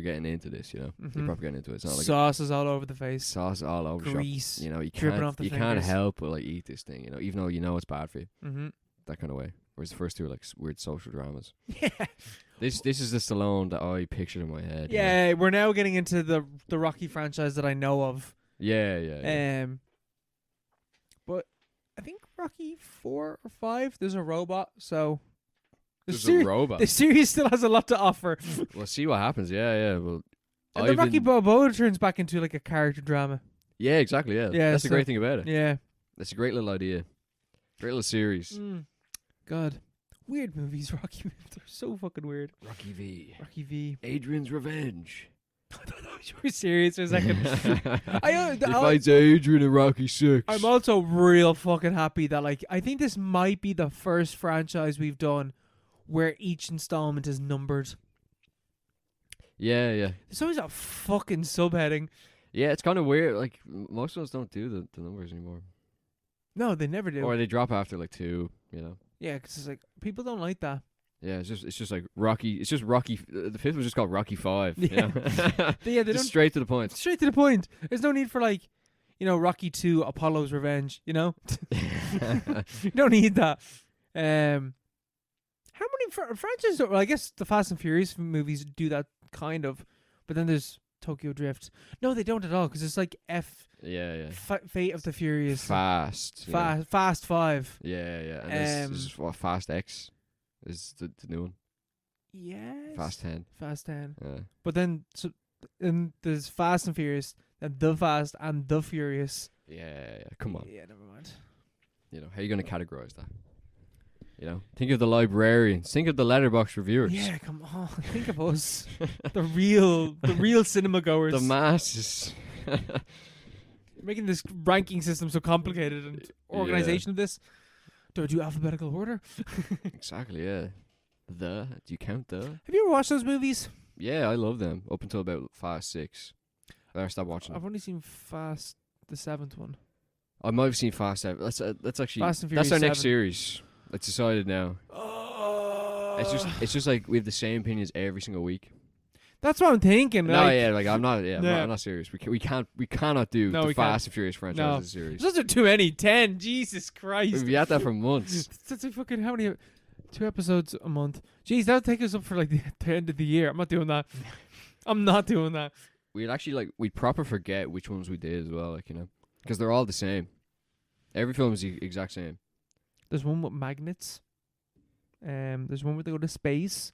getting into this, you know. You're Mhm. probably getting into it. It's not like Sauces all over the face. sauce all over the shop. Grease. You know, you dripping can't off the you can't fingers. help but like eat this thing, you know, even though you know it's bad for you. Mm-hmm. That kind of way. Whereas the first two are like weird social dramas. Yeah. This is the Stallone that I pictured in my head. you know? Yeah, we're now getting into the Rocky franchise that I know of. Yeah. But I think Rocky 4 or 5, there's a robot, so There's a robot. the series still has a lot to offer. We'll see what happens. Yeah. Well, And then Rocky Balboa turns back into like a character drama. Yeah, exactly. Yeah, Yeah, that's the so- great thing about it. Yeah. That's a great little idea. Great little series. God. Weird movies, Rocky movies. They're so fucking weird. Rocky V. Rocky V. Adrian's Revenge. I thought you were serious for a second. He fights Adrian in Rocky 6. I'm also real fucking happy that like I think this might be the first franchise we've done where each installment is numbered. Yeah. There's always a fucking subheading. Yeah, it's kind of weird. Like, most of us don't do the numbers anymore. No, they never do. Or they drop after like 2, you know. Yeah, because it's like people don't like that. Yeah, it's just like Rocky. It's just Rocky. The 5th was just called Rocky 5. Yeah. You know? They just don't straight to the point. straight to the point. There's no need for like, Rocky 2, Apollo's Revenge. You know, you don't need that. How many franchises? Well, I guess the Fast and Furious movies do that kind of, but then there's Tokyo Drift. No, they don't at all because it's like Yeah. Fate of the Furious, Fast. you know. Fast 5. Yeah. And there's what, Fast X is the new one. Yes. Fast 10. Fast 10. Yeah. But then and there's Fast and Furious, and The Fast and The Furious. Yeah. Come on. Yeah, never mind. You know, how are you going to categorize that? You know, think of the librarians. Think of the letterbox reviewers. Yeah, come on. Think of us. the real cinema goers. The masses. Making this ranking system so complicated and organization of this. Do I do alphabetical order? Exactly, yeah. Do you count the? Have you ever watched those movies? Yeah, I love them. Up until about Fast 6. Then I stopped watching them. I've only seen Fast, the 7th one. I might have seen Fast 7. That's actually... Fast and that's Furious our next 7. series. It's decided now. Oh. It's just like we have the same opinions every single week. That's what I'm thinking. No, like, yeah, like I'm not Yeah. I'm not serious. We cannot do No, the we can't. Fast and Furious franchise No. as a series. Those are too many. 10. Jesus Christ. We've been at that for months. That's like fucking how many? 2 episodes a month. Jeez, that'll take us up for like the end of the year. I'm not doing that. I'm not doing that. We'd actually we'd proper forget which ones we did as well, like, you know, because they're all the same. Every film is the exact same. There's one with magnets. There's one where they go to space.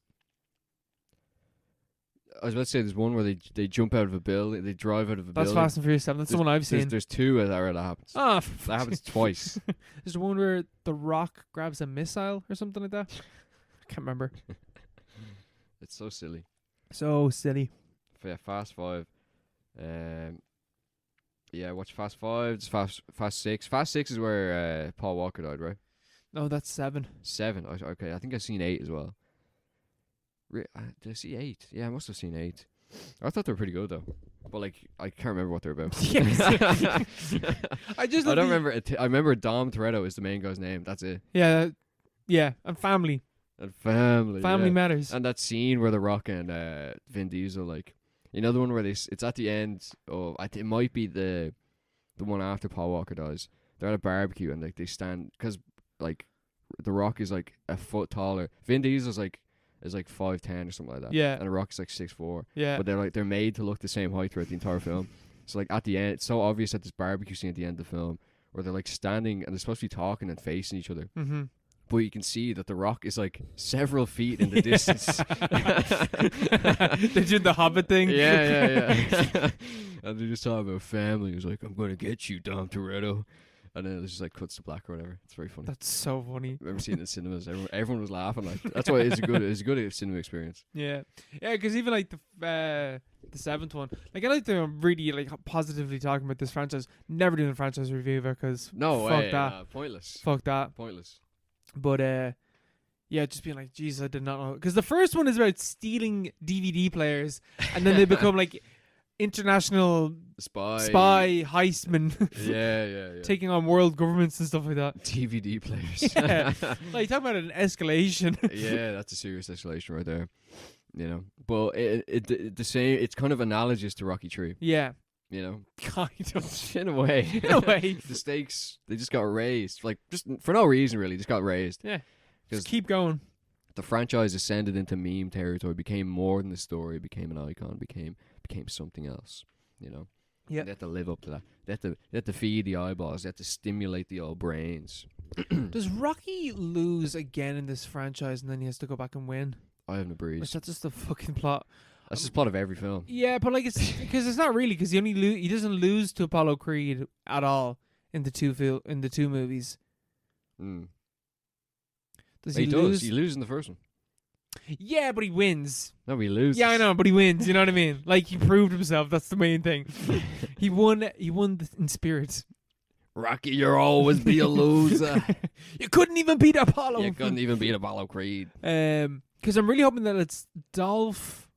I was about to say there's one where they jump out of a building, they drive out of a That's building. Fast and Furious 7. That's the one I've seen. There's 2 where that happens. Ah, That happens twice. There's the one where The Rock grabs a missile or something like that. I can't remember. It's so silly. So silly. Yeah, Fast 5. Yeah, watch Fast 5. It's Fast 6. Fast 6 is where Paul Walker died, right? No, that's 7. 7. Okay, I think I've seen 8 as well. Did I see 8? Yeah, I must have seen 8. I thought they were pretty good though, but like I can't remember what they're about. Yes. I don't remember. I remember Dom Toretto is the main guy's name. That's it. Yeah, and family. And family. Family yeah. matters. And that scene where The Rock and Vin Diesel, like, you know, the one where it's at the end. Oh, it might be the one after Paul Walker dies. They're at a barbecue and like they stand because like The Rock is like a foot taller. Vin Diesel's like 5'10" or something like that. Yeah. And The Rock is like 6'4". Yeah. But they're made to look the same height throughout the entire film. So like at the end, it's so obvious at this barbecue scene at the end of the film where they're like standing and they're supposed to be talking and facing each other. Mm-hmm. But you can see that The Rock is like several feet in the distance. They did the Hobbit thing. Yeah. And they're just talking about family. He's like, I'm going to get you, Dom Toretto. And then it just like cuts to black or whatever. It's very funny. That's so funny. I remember seeing it in cinemas. Everyone was laughing. Like that's why it's a good cinema experience. Yeah, because even like the seventh one, like I like to really like positively talking about this franchise. Never doing a franchise review because No fuck way. that, Pointless. fuck that. Pointless. But yeah, just being like, Jesus, I did not know, because the first one is about stealing DVD players, and then they become like international spy heistmen. Yeah. Taking on world governments and stuff like that. DVD players. Yeah, like talk about an escalation. Yeah, that's a serious escalation right there. You know, but the same. It's kind of analogous to Rocky 3. Yeah, You know, kind of. in a way. In a way. The stakes, they just got raised, like just for no reason really. Just got raised. Yeah, because just keep going. The franchise ascended into meme territory, became more than the story, became an icon, became something else. You know. Yeah. They had to live up to that. They had to feed the eyeballs. They had to stimulate the old brains. Does Rocky lose again in this franchise, and then he has to go back and win? I haven't a breeze. That's just the fucking plot. That's just the plot of every film. Yeah, but like it's because it's not really, because he doesn't lose to Apollo Creed at all in the two movies. Mm. Does He he does. lose? He loses in the first one. Yeah, but he wins. No, he loses. Yeah, I know, but he wins. You know what I mean? Like he proved himself. That's the main thing. He won. He won in spirit. Rocky, you'll always be a loser. You couldn't even beat Apollo. You couldn't even beat Apollo Creed. Because I'm really hoping that it's Dolph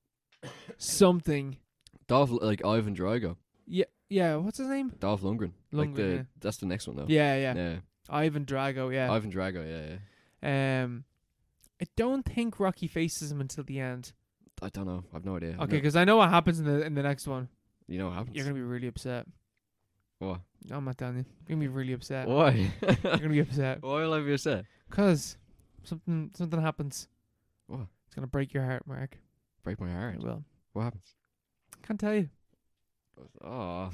something. Dolph, like Ivan Drago. Yeah. What's his name? Dolph Lundgren. Lundgren, yeah. That's the next one though. Yeah. Ivan Drago. Yeah. Ivan Drago. Yeah. I don't think Rocky faces him until the end. I don't know. I've no idea. Okay, because I know what happens in the next one. You know what happens? You're gonna be really upset. What? No, I'm not telling you. You're gonna be really upset. Why? You're gonna be upset. Why will I be upset? Cause something happens. What? It's gonna break your heart, Mark. Break my heart. It will. What happens? Can't tell you. Oh.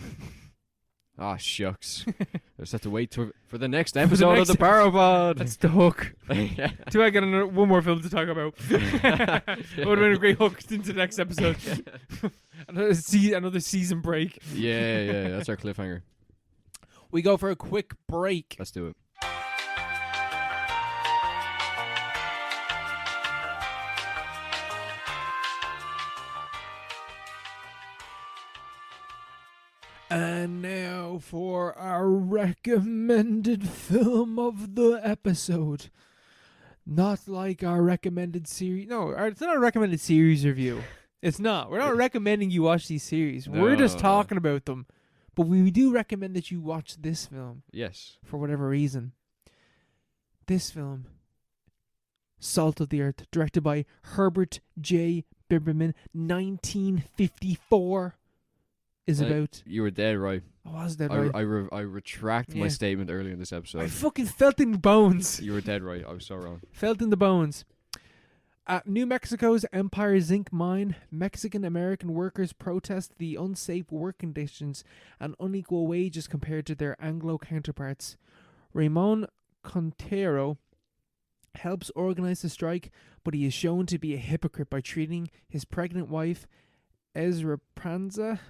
Ah, shucks. I just have to wait for the next episode of the Parapod. That's the hook. Do I get one more film to talk about? It would have been a great hook into the next episode. Another season break. Yeah. That's our cliffhanger. We go for a quick break. Let's do it. And now for our recommended film of the episode. Not like our recommended series. No, it's not a recommended series review. It's not. We're not recommending you watch these series. No. We're just talking about them. But we do recommend that you watch this film. Yes. For whatever reason. This film, Salt of the Earth, directed by Herbert J. Biberman, 1954. Is about. You were dead right. I was dead right. I retract my statement earlier in this episode. I fucking felt in the bones. You were dead right. I was so wrong. Felt in the bones. At New Mexico's Empire Zinc mine, Mexican-American workers protest the unsafe work conditions and unequal wages compared to their Anglo counterparts. Ramon Contero helps organize the strike, but he is shown to be a hypocrite by treating his pregnant wife, Ezra Pranza,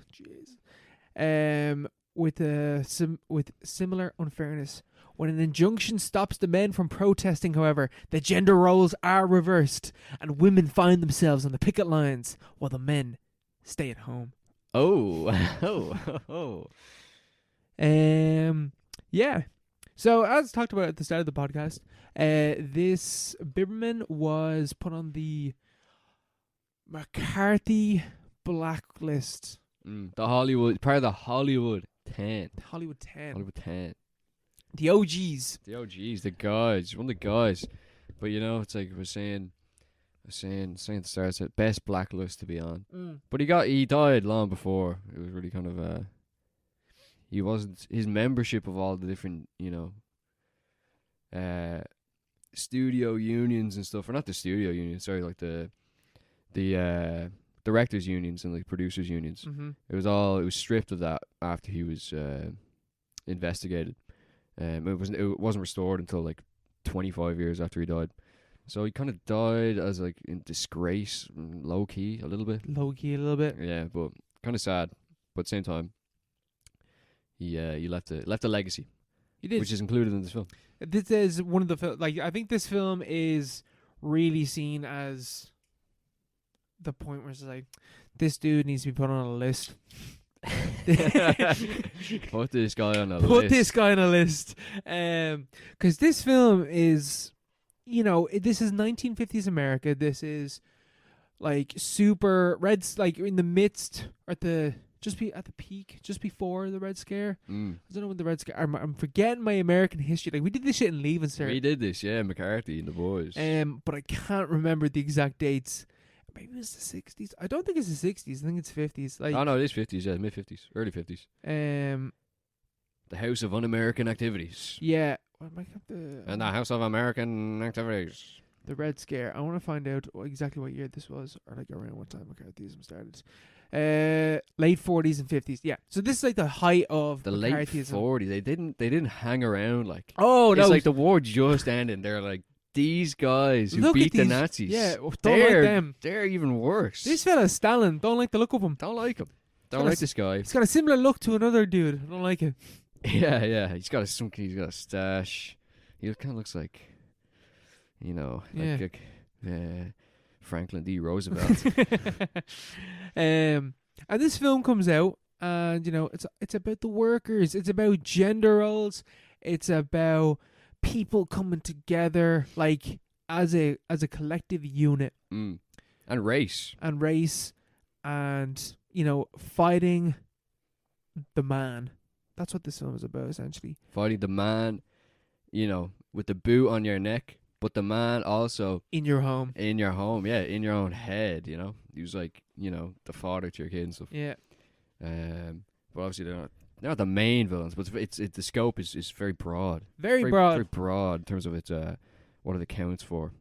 with similar unfairness. When an injunction stops the men from protesting, however, the gender roles are reversed, and women find themselves on the picket lines while the men stay at home. Yeah. So, as talked about at the start of the podcast, this Biberman was put on the McCarthy blacklist. The Hollywood, part of the Hollywood 10. Hollywood 10. Hollywood 10. The OGs. The OGs, the guys, one of the guys. But you know, it's like I was saying at the start, it's the best blacklist to be on. But he died long before. It was really kind of he wasn't, his membership of all the different, studio unions and stuff, or not the studio unions, sorry, like the directors unions and like producers unions. It was stripped of that after he was investigated. It wasn't restored until like 25 years after he died. So he kind of died as like in disgrace, low key a little bit. Yeah, but kind of sad. But at the same time, he left a legacy. He did. which is included in this film. This is one of the I think this film is really seen as the point where it's like, this dude needs to be put on a list. Put this guy on a list. Put this guy on a list. Because this film is, this is 1950s America. This is like super Reds, like in the midst, or at the peak, just before the Red Scare. I don't know when the Red Scare. I'm forgetting my American history. Like, we did this shit in Leaving Cert. We did this, yeah, McCarthy and the boys. But I can't remember the exact dates. Maybe it's the 60s. I don't think it's the 60s. I think it's 50s. Like, oh no, it is 50s, yeah, mid 50s, early 50s. The House of Un-American Activities. Yeah. What am I got And the House of American Activities. The Red Scare. I want to find out exactly what year this was, or like around what time McCarthyism started. Late 40s and 50s. Yeah. So this is like the height of the late McCarthyism. 40s. They didn't hang around like. Oh no! It's like the war just ended. They're like, these guys who Look beat at the these- Nazis. Yeah. Don't like them. They're even worse. This fella Stalin. Don't like the look of him. Don't like him. Don't Got a like this guy. He's got a similar look to another dude. I don't like it. Yeah. He's got a stash. He kind of looks like, like Franklin D. Roosevelt. And this film comes out, and it's about the workers. It's about gender roles. It's about people coming together, like as a collective unit, And race. and fighting the man. That's what this film is about, essentially. Fighting the man, with the boot on your neck, but the man also In your home. in your home, yeah, in your own head, He was like, the father to your kid and stuff. Yeah. But obviously they're not the main villains, but the scope is very broad. Very broad. Very broad in terms of its what it accounts for,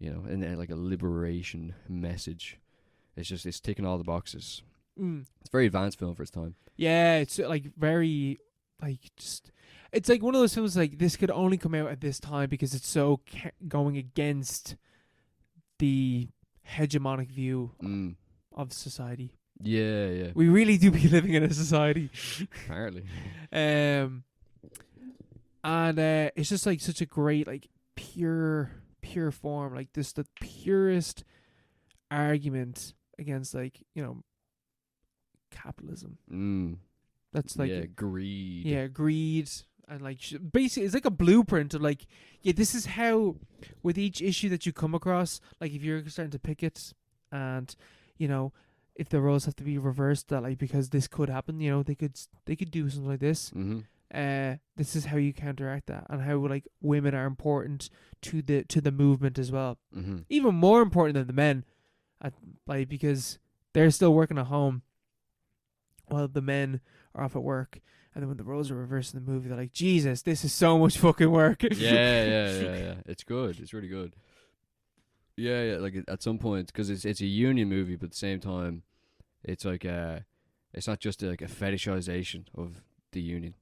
and then like a liberation message. It's ticking all the boxes. It's a very advanced film for its time. Yeah, it's like very, like, just, it's like one of those films like this could only come out at this time because it's so going against the hegemonic view of society. Yeah. We really do be living in a society. Apparently. And it's just like such a great, like, pure form, like this, the purest argument against, like, capitalism. That's like greed. Yeah, greed, and like basically it's like a blueprint of like, this is how, with each issue that you come across, like if you're starting to picket, and if the roles have to be reversed, that like because this could happen, they could do something like this. This is how you counteract that, and how like women are important to the movement as well. Even more important than the men, because they're still working at home while the men are off at work. And then when the roles are reversed in the movie, they're like, Jesus, this is so much fucking work. Yeah. It's good. It's really good. Yeah. Like at some point, because it's a union movie, but at the same time, it's like it's not just like a fetishization of the union,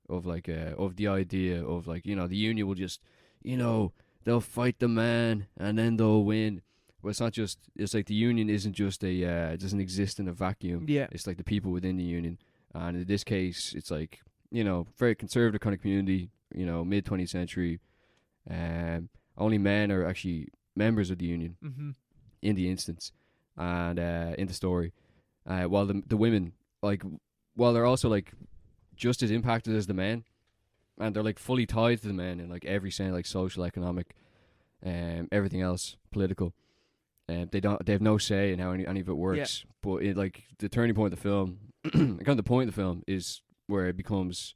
of like of the idea of like the union will just they'll fight the man and then they'll win. Well, it's not just. It's like the union isn't just it doesn't exist in a vacuum. Yeah. It's like the people within the union, and in this case, it's like very conservative kind of community. Mid 20th century. Only men are actually members of the union in the instance, and in the story, while the women, like, while they're also like just as impacted as the men, and they're like fully tied to the men in like every sense, like social, economic, everything else, political. They have no say in how any of it works. But like the turning point of the film, kind of the point of the film is where it becomes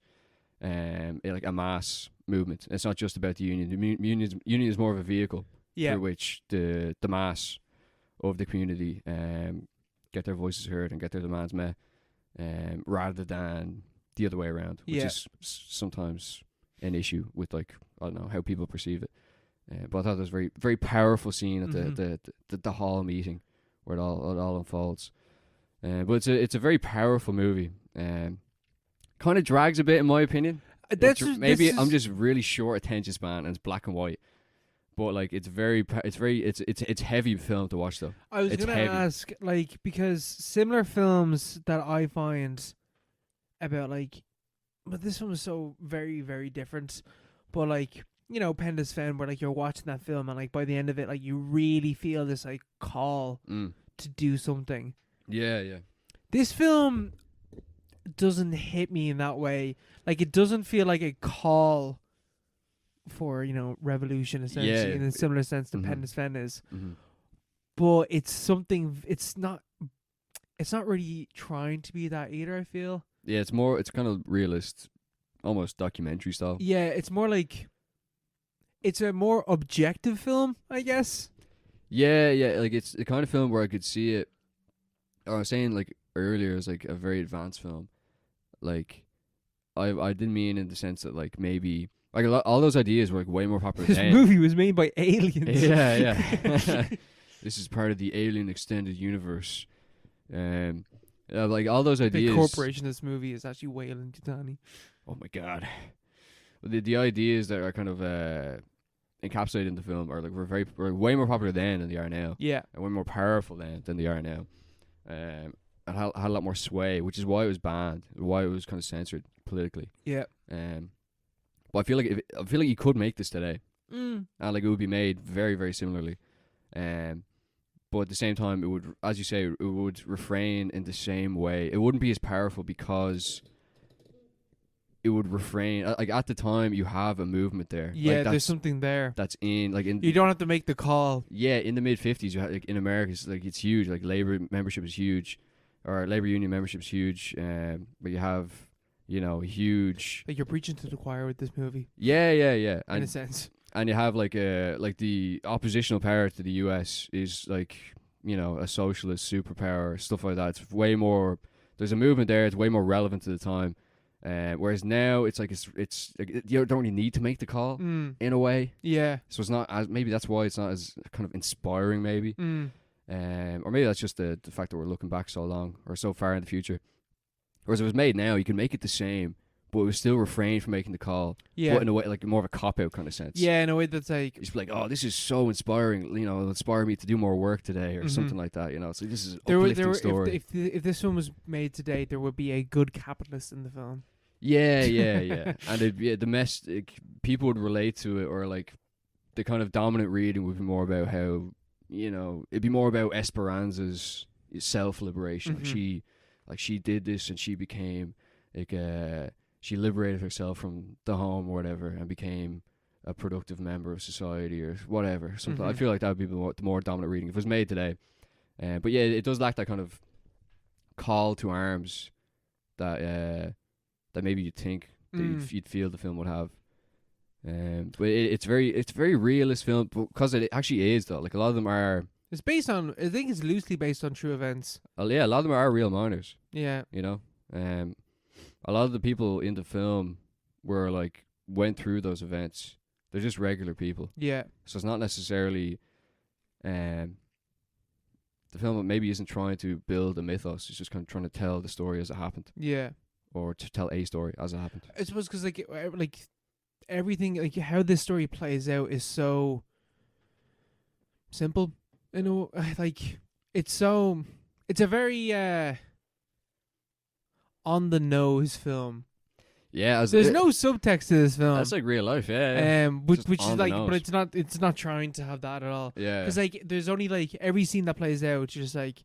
like a mass movement. It's not just about the union. The union is more of a vehicle through which the mass of the community get their voices heard and get their demands met, rather than the other way around, which is sometimes an issue with, like, I don't know, how people perceive it. But I thought it was a very, very powerful scene at the hall meeting where it all unfolds. But it's a very powerful movie. Kind of drags a bit, in my opinion. I'm just really short attention span, and it's black and white. But like it's heavy film to watch though. I was gonna ask, like, because similar films that I find about like but this one was so very, very different. But like, you know, Penda's Fen, where like you're watching that film and like by the end of it, like you really feel this like call to do something. Yeah, yeah. This film doesn't hit me in that way. Like, it doesn't feel like a call for, you know, revolution, essentially, in a similar sense to Penda's Fen is. But it's something. It's not really trying to be that either, I feel. Yeah, it's kind of realist, almost documentary style. Yeah, it's more like, it's a more objective film, I guess. Yeah, yeah, like it's the kind of film where I could see it. I was saying like earlier, it's like a very advanced film. Like, I didn't mean in the sense that like maybe like all those ideas were like way more popular. This movie was made by aliens. Yeah, yeah. This is part of the Alien Extended Universe. Like all those ideas. The corporation of this movie is actually Weyland-Yutani. Oh my god. The ideas that are kind of encapsulated in the film are like were way more popular then than they are now. Yeah. And way more powerful then than they are now. And had a lot more sway, which is why it was banned, why it was kind of censored politically. Yeah. But I feel like you could make this today, and like it would be made very, very similarly. But at the same time, it would, as you say, it would refrain in the same way. It wouldn't be as powerful because it would refrain. Like at the time, you have a movement there. Yeah, like there's something there. That's in like in. You don't have to make the call. Yeah, in the mid-50s, you had, like in America, it's huge. Like labor membership is huge, or labor union membership is huge. But you have, you know, huge. Like you're preaching to the choir with this movie. Yeah. In a sense. And you have like the oppositional power to the US is like, you know, a socialist superpower, stuff like that. It's way more. There's a movement there. It's way more relevant to the time. Whereas now it's like you don't really need to make the call in a way. Yeah. So it's not as, maybe that's why it's not as kind of inspiring maybe. Or maybe that's just the fact that we're looking back so long or so far in the future. Whereas if it was made now, you can make it the same, but it was still refrain from making the call. Yeah. But in a way, like more of a cop-out kind of sense. Yeah, in a way that's like... It's like, oh, this is so inspiring, you know, it'll inspire me to do more work today or something like that, you know. So this is an uplifting story. If this film was made today, there would be a good capitalist in the film. Yeah. And people would relate to it, or like the kind of dominant reading would be more about how, you know, it'd be more about Esperanza's self-liberation. Like she did this and she became like she liberated herself from the home or whatever and became a productive member of society or whatever. Something. I feel like that would be the more dominant reading if it was made today. But yeah, it does lack that kind of call to arms that maybe you'd think that you'd feel the film would have. But it's very realist film because it actually is though. Like a lot of them are. It's based on. I think it's loosely based on true events. Yeah, a lot of them are real miners. Yeah. You know, a lot of the people in the film were like went through those events. They're just regular people. Yeah. So it's not necessarily, the film maybe isn't trying to build a mythos. It's just kind of trying to tell the story as it happened. Yeah. Or to tell a story as it happened. I suppose because like everything, like how this story plays out is so simple. You know, like it's a very on the nose film. Yeah, there's no subtext to this film. That's like real life, yeah. Which is like, but it's not trying to have that at all. Yeah, because like there's only like every scene that plays out, you're just like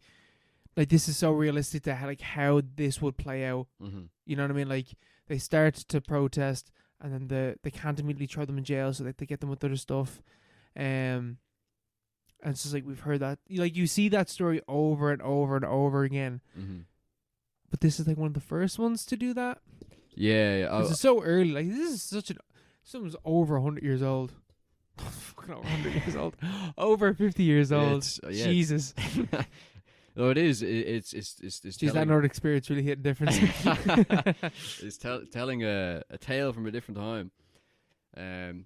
this is so realistic to how this would play out. You know what I mean? Like they start to protest, and then they can't immediately throw them in jail, so that they get them with other stuff. And it's just like we've heard that, like you see that story over and over and over again. But this is like one of the first ones to do that. Yeah. It's so early. Like this is someone's over 100 years old. Fucking over 100 years old. Over 50 years old. Jesus. No, it is. It's Jeez, that Nordic spirit's really hitting different. It's telling a tale from a different time.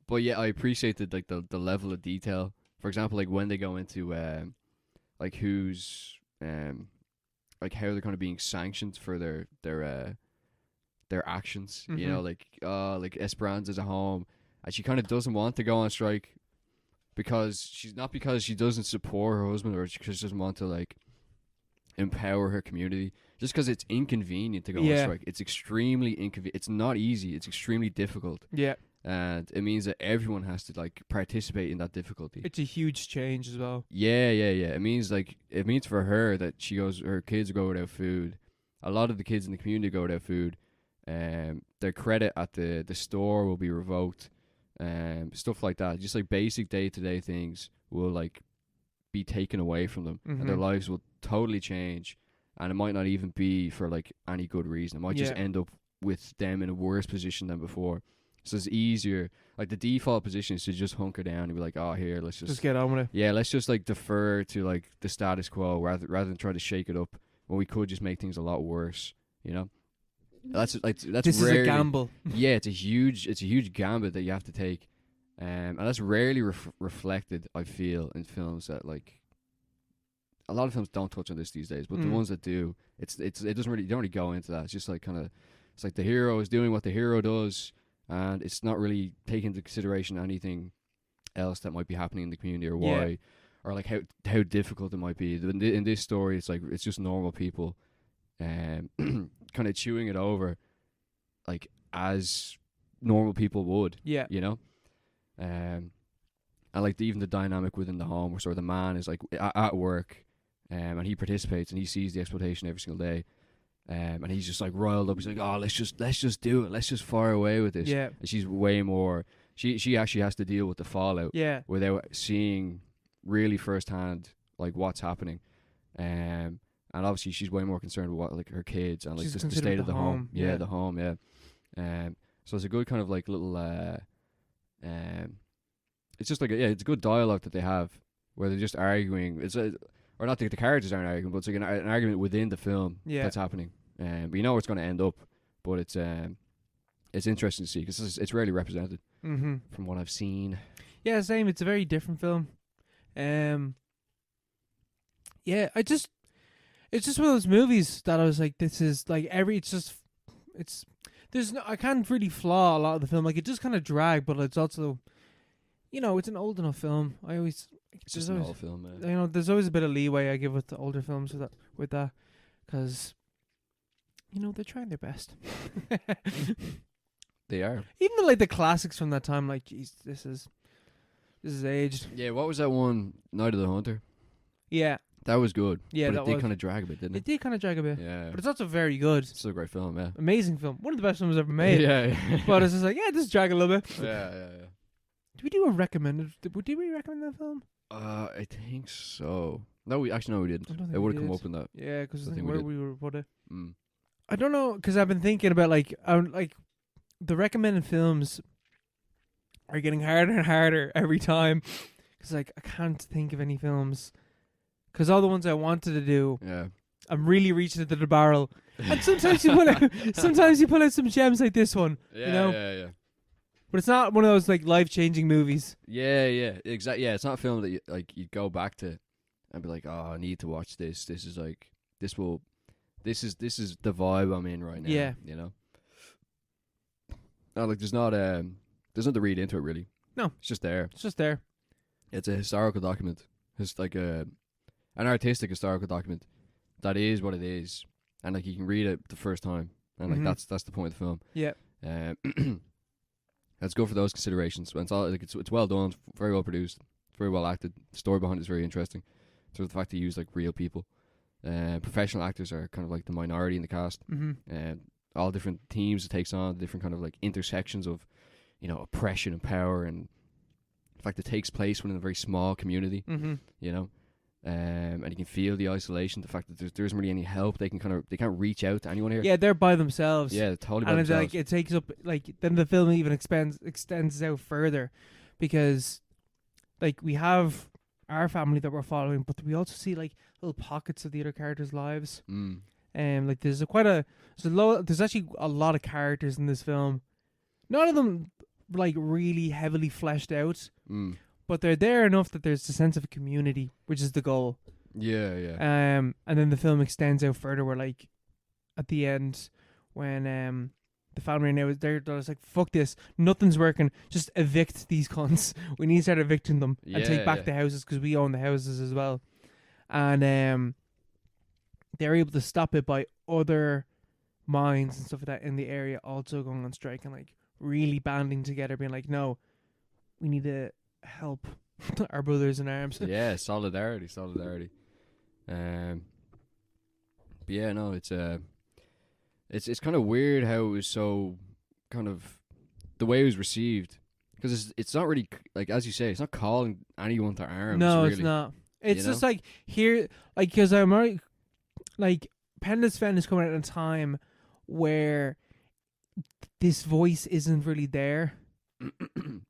But yeah, I appreciate the level of detail. For example, like when they go into like who's like how they're kind of being sanctioned for their actions. You know, like Esperanza's at home and she kind of doesn't want to go on strike because she doesn't support her husband or because she doesn't want to like empower her community. Just because it's inconvenient to go on strike. It's extremely inconvenient. It's not easy. It's extremely difficult. Yeah. And it means that everyone has to like participate in that difficulty. It's a huge change as well. Yeah. It means for her that her kids go without food. A lot of the kids in the community go without food. Their credit at the store will be revoked. Stuff like that. Just like basic day-to-day things will like be taken away from them, and their lives will totally change. And it might not even be for like any good reason. It might just end up with them in a worse position than before. So it's easier. Like the default position is to just hunker down and be like, oh, here, let's just get on with it. Yeah, let's just like defer to like the status quo rather than try to shake it up when we could just make things a lot worse. You know, that's this rarely, is a gamble. Yeah, it's a huge gamble that you have to take, and that's rarely reflected. I feel in films that like. A lot of films don't touch on this these days, but the ones that do, it doesn't really, you don't really go into that. It's just like it's like the hero is doing what the hero does, and it's not really taking into consideration anything else that might be happening in the community or why, or like how difficult it might be. In this story, it's like it's just normal people, kind of chewing it over, like as normal people would. Yeah, you know, and like even the dynamic within the home, where sort of the man is like at work. And he participates and he sees the exploitation every single day, and he's just like riled up. He's like, "Oh, let's just do it. Let's just fire away with this." Yeah. And she's way more. She actually has to deal with the fallout. Yeah. Without seeing really firsthand like what's happening, and obviously she's way more concerned with what like her kids and like the state of the home. Yeah, the home. Yeah. So it's a good kind of like little. It's just like it's a good dialogue that they have where they're just arguing. Or not the characters aren't arguing, but it's like an argument within the film that's happening. But you know where it's going to end up. But it's interesting to see because it's rarely represented from what I've seen. Yeah, same. It's a very different film. Yeah, it's just one of those movies that I was like, this is like I can't really flaw a lot of the film. Like it just kind of drag, but it's also, it's an old enough film. It's just an old film, man. There's always a bit of leeway I give with the older films with that, because, they're trying their best. They are. Even like the classics from that time, like, geez, this is aged. Yeah, what was that one? Night of the Hunter. Yeah. That was good. Yeah, but it did kind of drag a bit, didn't it? It did kind of drag a bit. Yeah. But it's also very good. It's still a great film, yeah. Amazing film. One of the best films ever made. Yeah. But it's just like, this drag a little bit. Yeah. Did we do a recommended? Did we recommend that film? I think so. No, we didn't. It would have come up in that. Yeah, because I think where we were put it. I don't know, because I've been thinking about like the recommended films are getting harder and harder every time. Because like I can't think of any films. Because all the ones I wanted to do, I'm really reaching into the barrel. And sometimes you pull out some gems like this one. Yeah. But it's not one of those like life-changing movies. Yeah, exactly. Yeah, it's not a film that you go back to and be like, oh, I need to watch this. This is like this is the vibe I'm in right now. Yeah, No, like there's nothing to read into it really. No, it's just there. It's a historical document. It's like an artistic historical document that is what it is, and like you can read it the first time, and like that's the point of the film. Yeah. Let's go for those considerations. It's all like it's well done, very well produced, very well acted. The story behind it is very interesting. So the fact they use like real people, professional actors are kind of like the minority in the cast. All different themes it takes on, different kind of like intersections of, oppression and power, and the fact it takes place within a very small community. And you can feel the isolation, the fact that there isn't really any help. They can't reach out to anyone here. Yeah, they're by themselves. Yeah, totally by themselves. And like it takes up then the film even extends out further, because like we have our family that we're following, but we also see like little pockets of the other characters' lives. Like there's actually a lot of characters in this film. None of them like really heavily fleshed out. But they're there enough that there's a sense of community, which is the goal. Yeah. And then the film extends out further, where like at the end, when the family now they're just like, fuck this, nothing's working, just evict these cunts. We need to start evicting them and take back the houses, because we own the houses as well. And they're able to stop it by other mines and stuff like that in the area also going on strike and like really banding together, being like, no, we need to help our brothers in arms. Yeah, solidarity. But yeah, no, it's kind of weird how it was so kind of the way it was received, because it's not really like, as you say, it's not calling anyone to arms. No, really. it's not. It's You just know? like here, like, because I'm already like Penda's Fen is coming at a time where this voice isn't really there.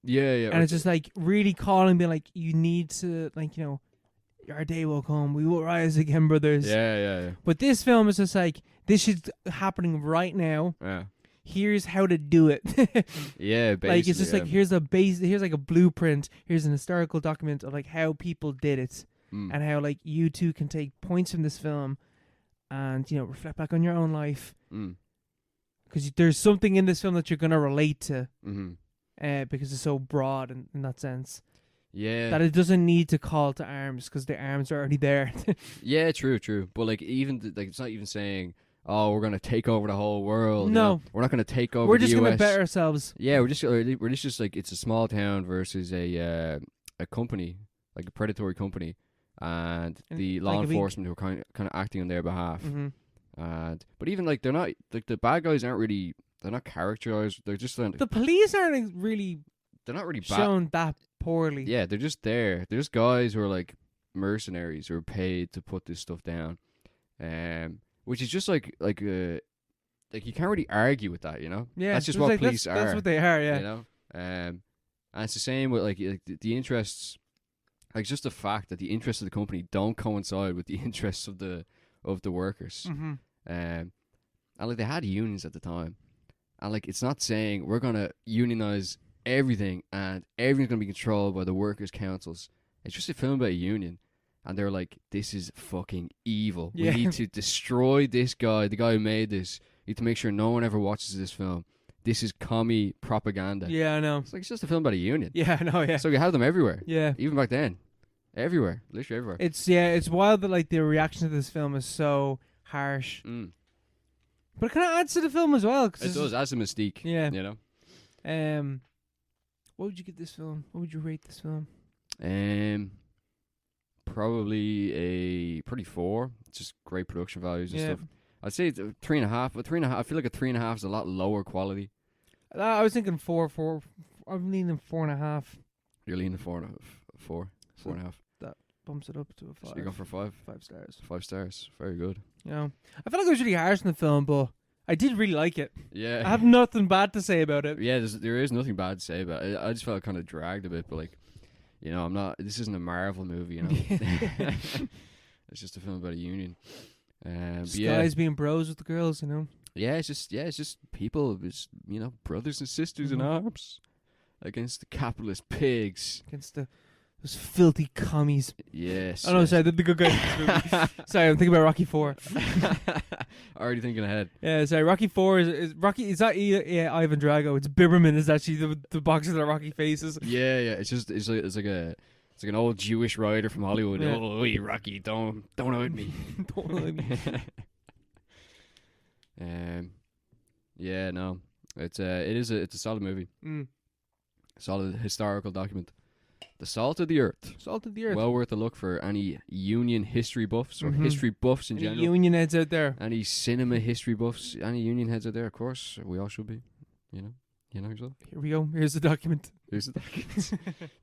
Yeah. And it's just like really calling, being like, you need to, like, you know, our day will come, we will rise again, brothers. Yeah. But this film is just like, this is happening right now. Yeah. Here's how to do it. Yeah, basically. Like, it's just like, here's like a blueprint, here's an historical document of like how people did it, and how like you two can take points from this film and, you know, reflect back on your own life. Because there's something in this film that you're going to relate to. Because it's so broad in that sense. Yeah. That it doesn't need to call to arms because the arms are already there. Yeah, true. But like, even like, it's not even saying, oh, we're gonna take over the whole world. No. You know? We're not gonna take over. We're the just US. gonna better ourselves. Yeah, we're just like, it's a small town versus a company, like a predatory company, and the law enforcement who are kind of acting on their behalf. And but even like, they're not like, the bad guys aren't really, they're not characterized. They're just like, The police aren't really they're not really bad. shown that poorly. Yeah, they're just there. They're just guys who are like mercenaries who are paid to put this stuff down, which is just like you can't really argue with that, you know. Yeah, that's just it's what like, police are. That's what they are. Yeah, you know. And it's the same with like the interests. Like, just the fact that the interests of the company don't coincide with the interests of the workers. And like, they had unions at the time, and like, it's not saying we're gonna unionize everything and everything's gonna be controlled by the workers' councils. It's just a film about a union, and they're like, this is fucking evil. Yeah. We need to destroy this guy, the guy who made this. We need to make sure no one ever watches this film. This is commie propaganda. Yeah, I know. It's like, it's just a film about a union. Yeah, I know. Yeah. So you have them everywhere. Yeah. Even back then. Everywhere. Literally everywhere. It's wild that like the reaction to this film is so harsh. But it kind of adds to the film as well. It does, as a mystique. Yeah. You know? What would you give this film? What would you rate this film? Probably 4. It's just great production values and stuff. I'd say it's a 3.5, but 3.5. I feel like a 3.5 is a lot lower quality. I was thinking 4. I'm leaning 4.5. You're leaning 4.5. That bumps it up to a 5. So you're going for 5? 5 stars. 5 stars. Very good. You know, I felt like it was really harsh in the film, but I did really like it. Yeah. I have nothing bad to say about it. Yeah, there is nothing bad to say about it. I just felt it kind of dragged a bit, but like, you know, this isn't a Marvel movie, you know. It's just a film about a union. Guys being bros with the girls, you know. Yeah, it's just people, you know, brothers and sisters in arms against the capitalist pigs. Against those filthy commies. Yes. Oh no, sorry, the good guys in this movie. Sorry, I'm thinking about Rocky 4. Already thinking ahead. Yeah, sorry, Rocky 4 is Rocky. It's not Ivan Drago. It's Biberman is actually the boxer that Rocky faces. Yeah. It's like an old Jewish writer from Hollywood. Yeah. Oh, Rocky, don't hurt me. Don't hurt me. Yeah, no, it's a solid movie. Solid historical document. The Salt of the Earth. Salt of the Earth. Well worth a look for any union history buffs or history buffs in Any general. union heads out there. Any cinema history buffs, any union heads out there, of course. We all should be. You know yourself. Here we go. Here's the document. Here's the documents.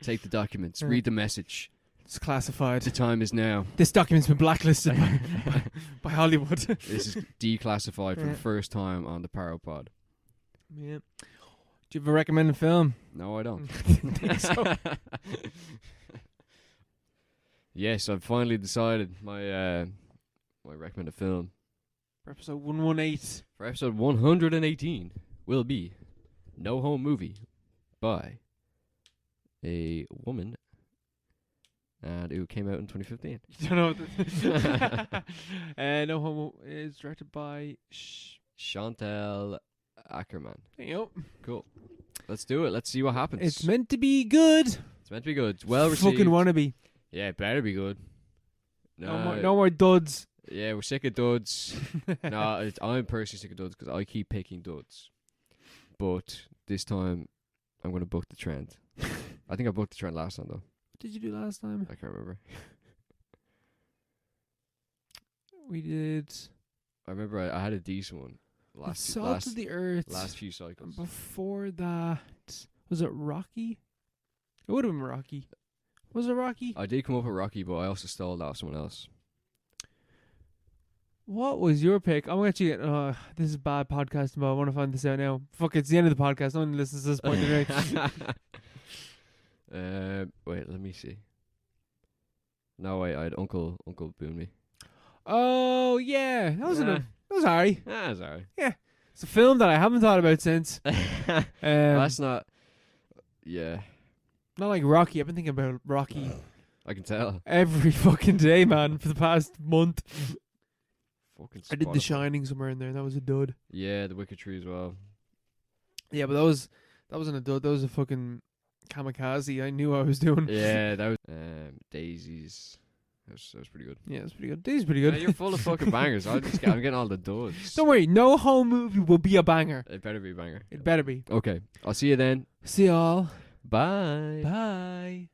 Take the documents. Read the message. It's classified. The time is now. This document's been blacklisted by Hollywood. This is declassified for the first time on the Paropod. Yeah. Do you have a recommended film? No, I don't. Think so. Yes, I've finally decided my recommended film For episode 118. for episode 118 will be No Home Movie by a woman, and it came out in 2015. You don't know. No Homo is directed by. Chantal Ackerman. Yep. Cool. Let's do it. Let's see what happens. It's meant to be good. It's meant to be good. Well received. Fucking wannabe. Yeah, it better be good. No more duds. Yeah, we're sick of duds. No, I'm personally sick of duds because I keep picking duds. But this time, I'm going to book the trend. I think I booked the trend last time, though. What did you do last time? I can't remember. We did... I remember I had a decent one. Salt of the Earth. Last few cycles. Before that... Was it Rocky? It would have been Rocky. Was it Rocky? I did come up with Rocky, but I also stole that off someone else. What was your pick? I'm actually... this is bad podcasting, but I want to find this out now. Fuck, it's the end of the podcast. No one listens to this point anyway. Wait, let me see. No, wait, I had Uncle Boon Me. Oh, yeah. That was that was alright. That's alright. Yeah. It's a film that I haven't thought about since. That's not... Yeah. Not like Rocky. I've been thinking about Rocky I can tell. every fucking day, man, for the past month. Fucking I did The Spotify. Shining somewhere in there. That was a dud. Yeah, The Wicked Tree as well. Yeah, but that wasn't a dud. That was a fucking kamikaze. I knew what I was doing. Yeah, that was... Daisies. That was pretty good. Yeah, it's pretty good. This is pretty good. Yeah, you're full of fucking bangers. I'm getting all the duds. Don't worry. No home movie will be a banger. It better be a banger. It better be. Okay, I'll see you then. See y'all. Bye. Bye.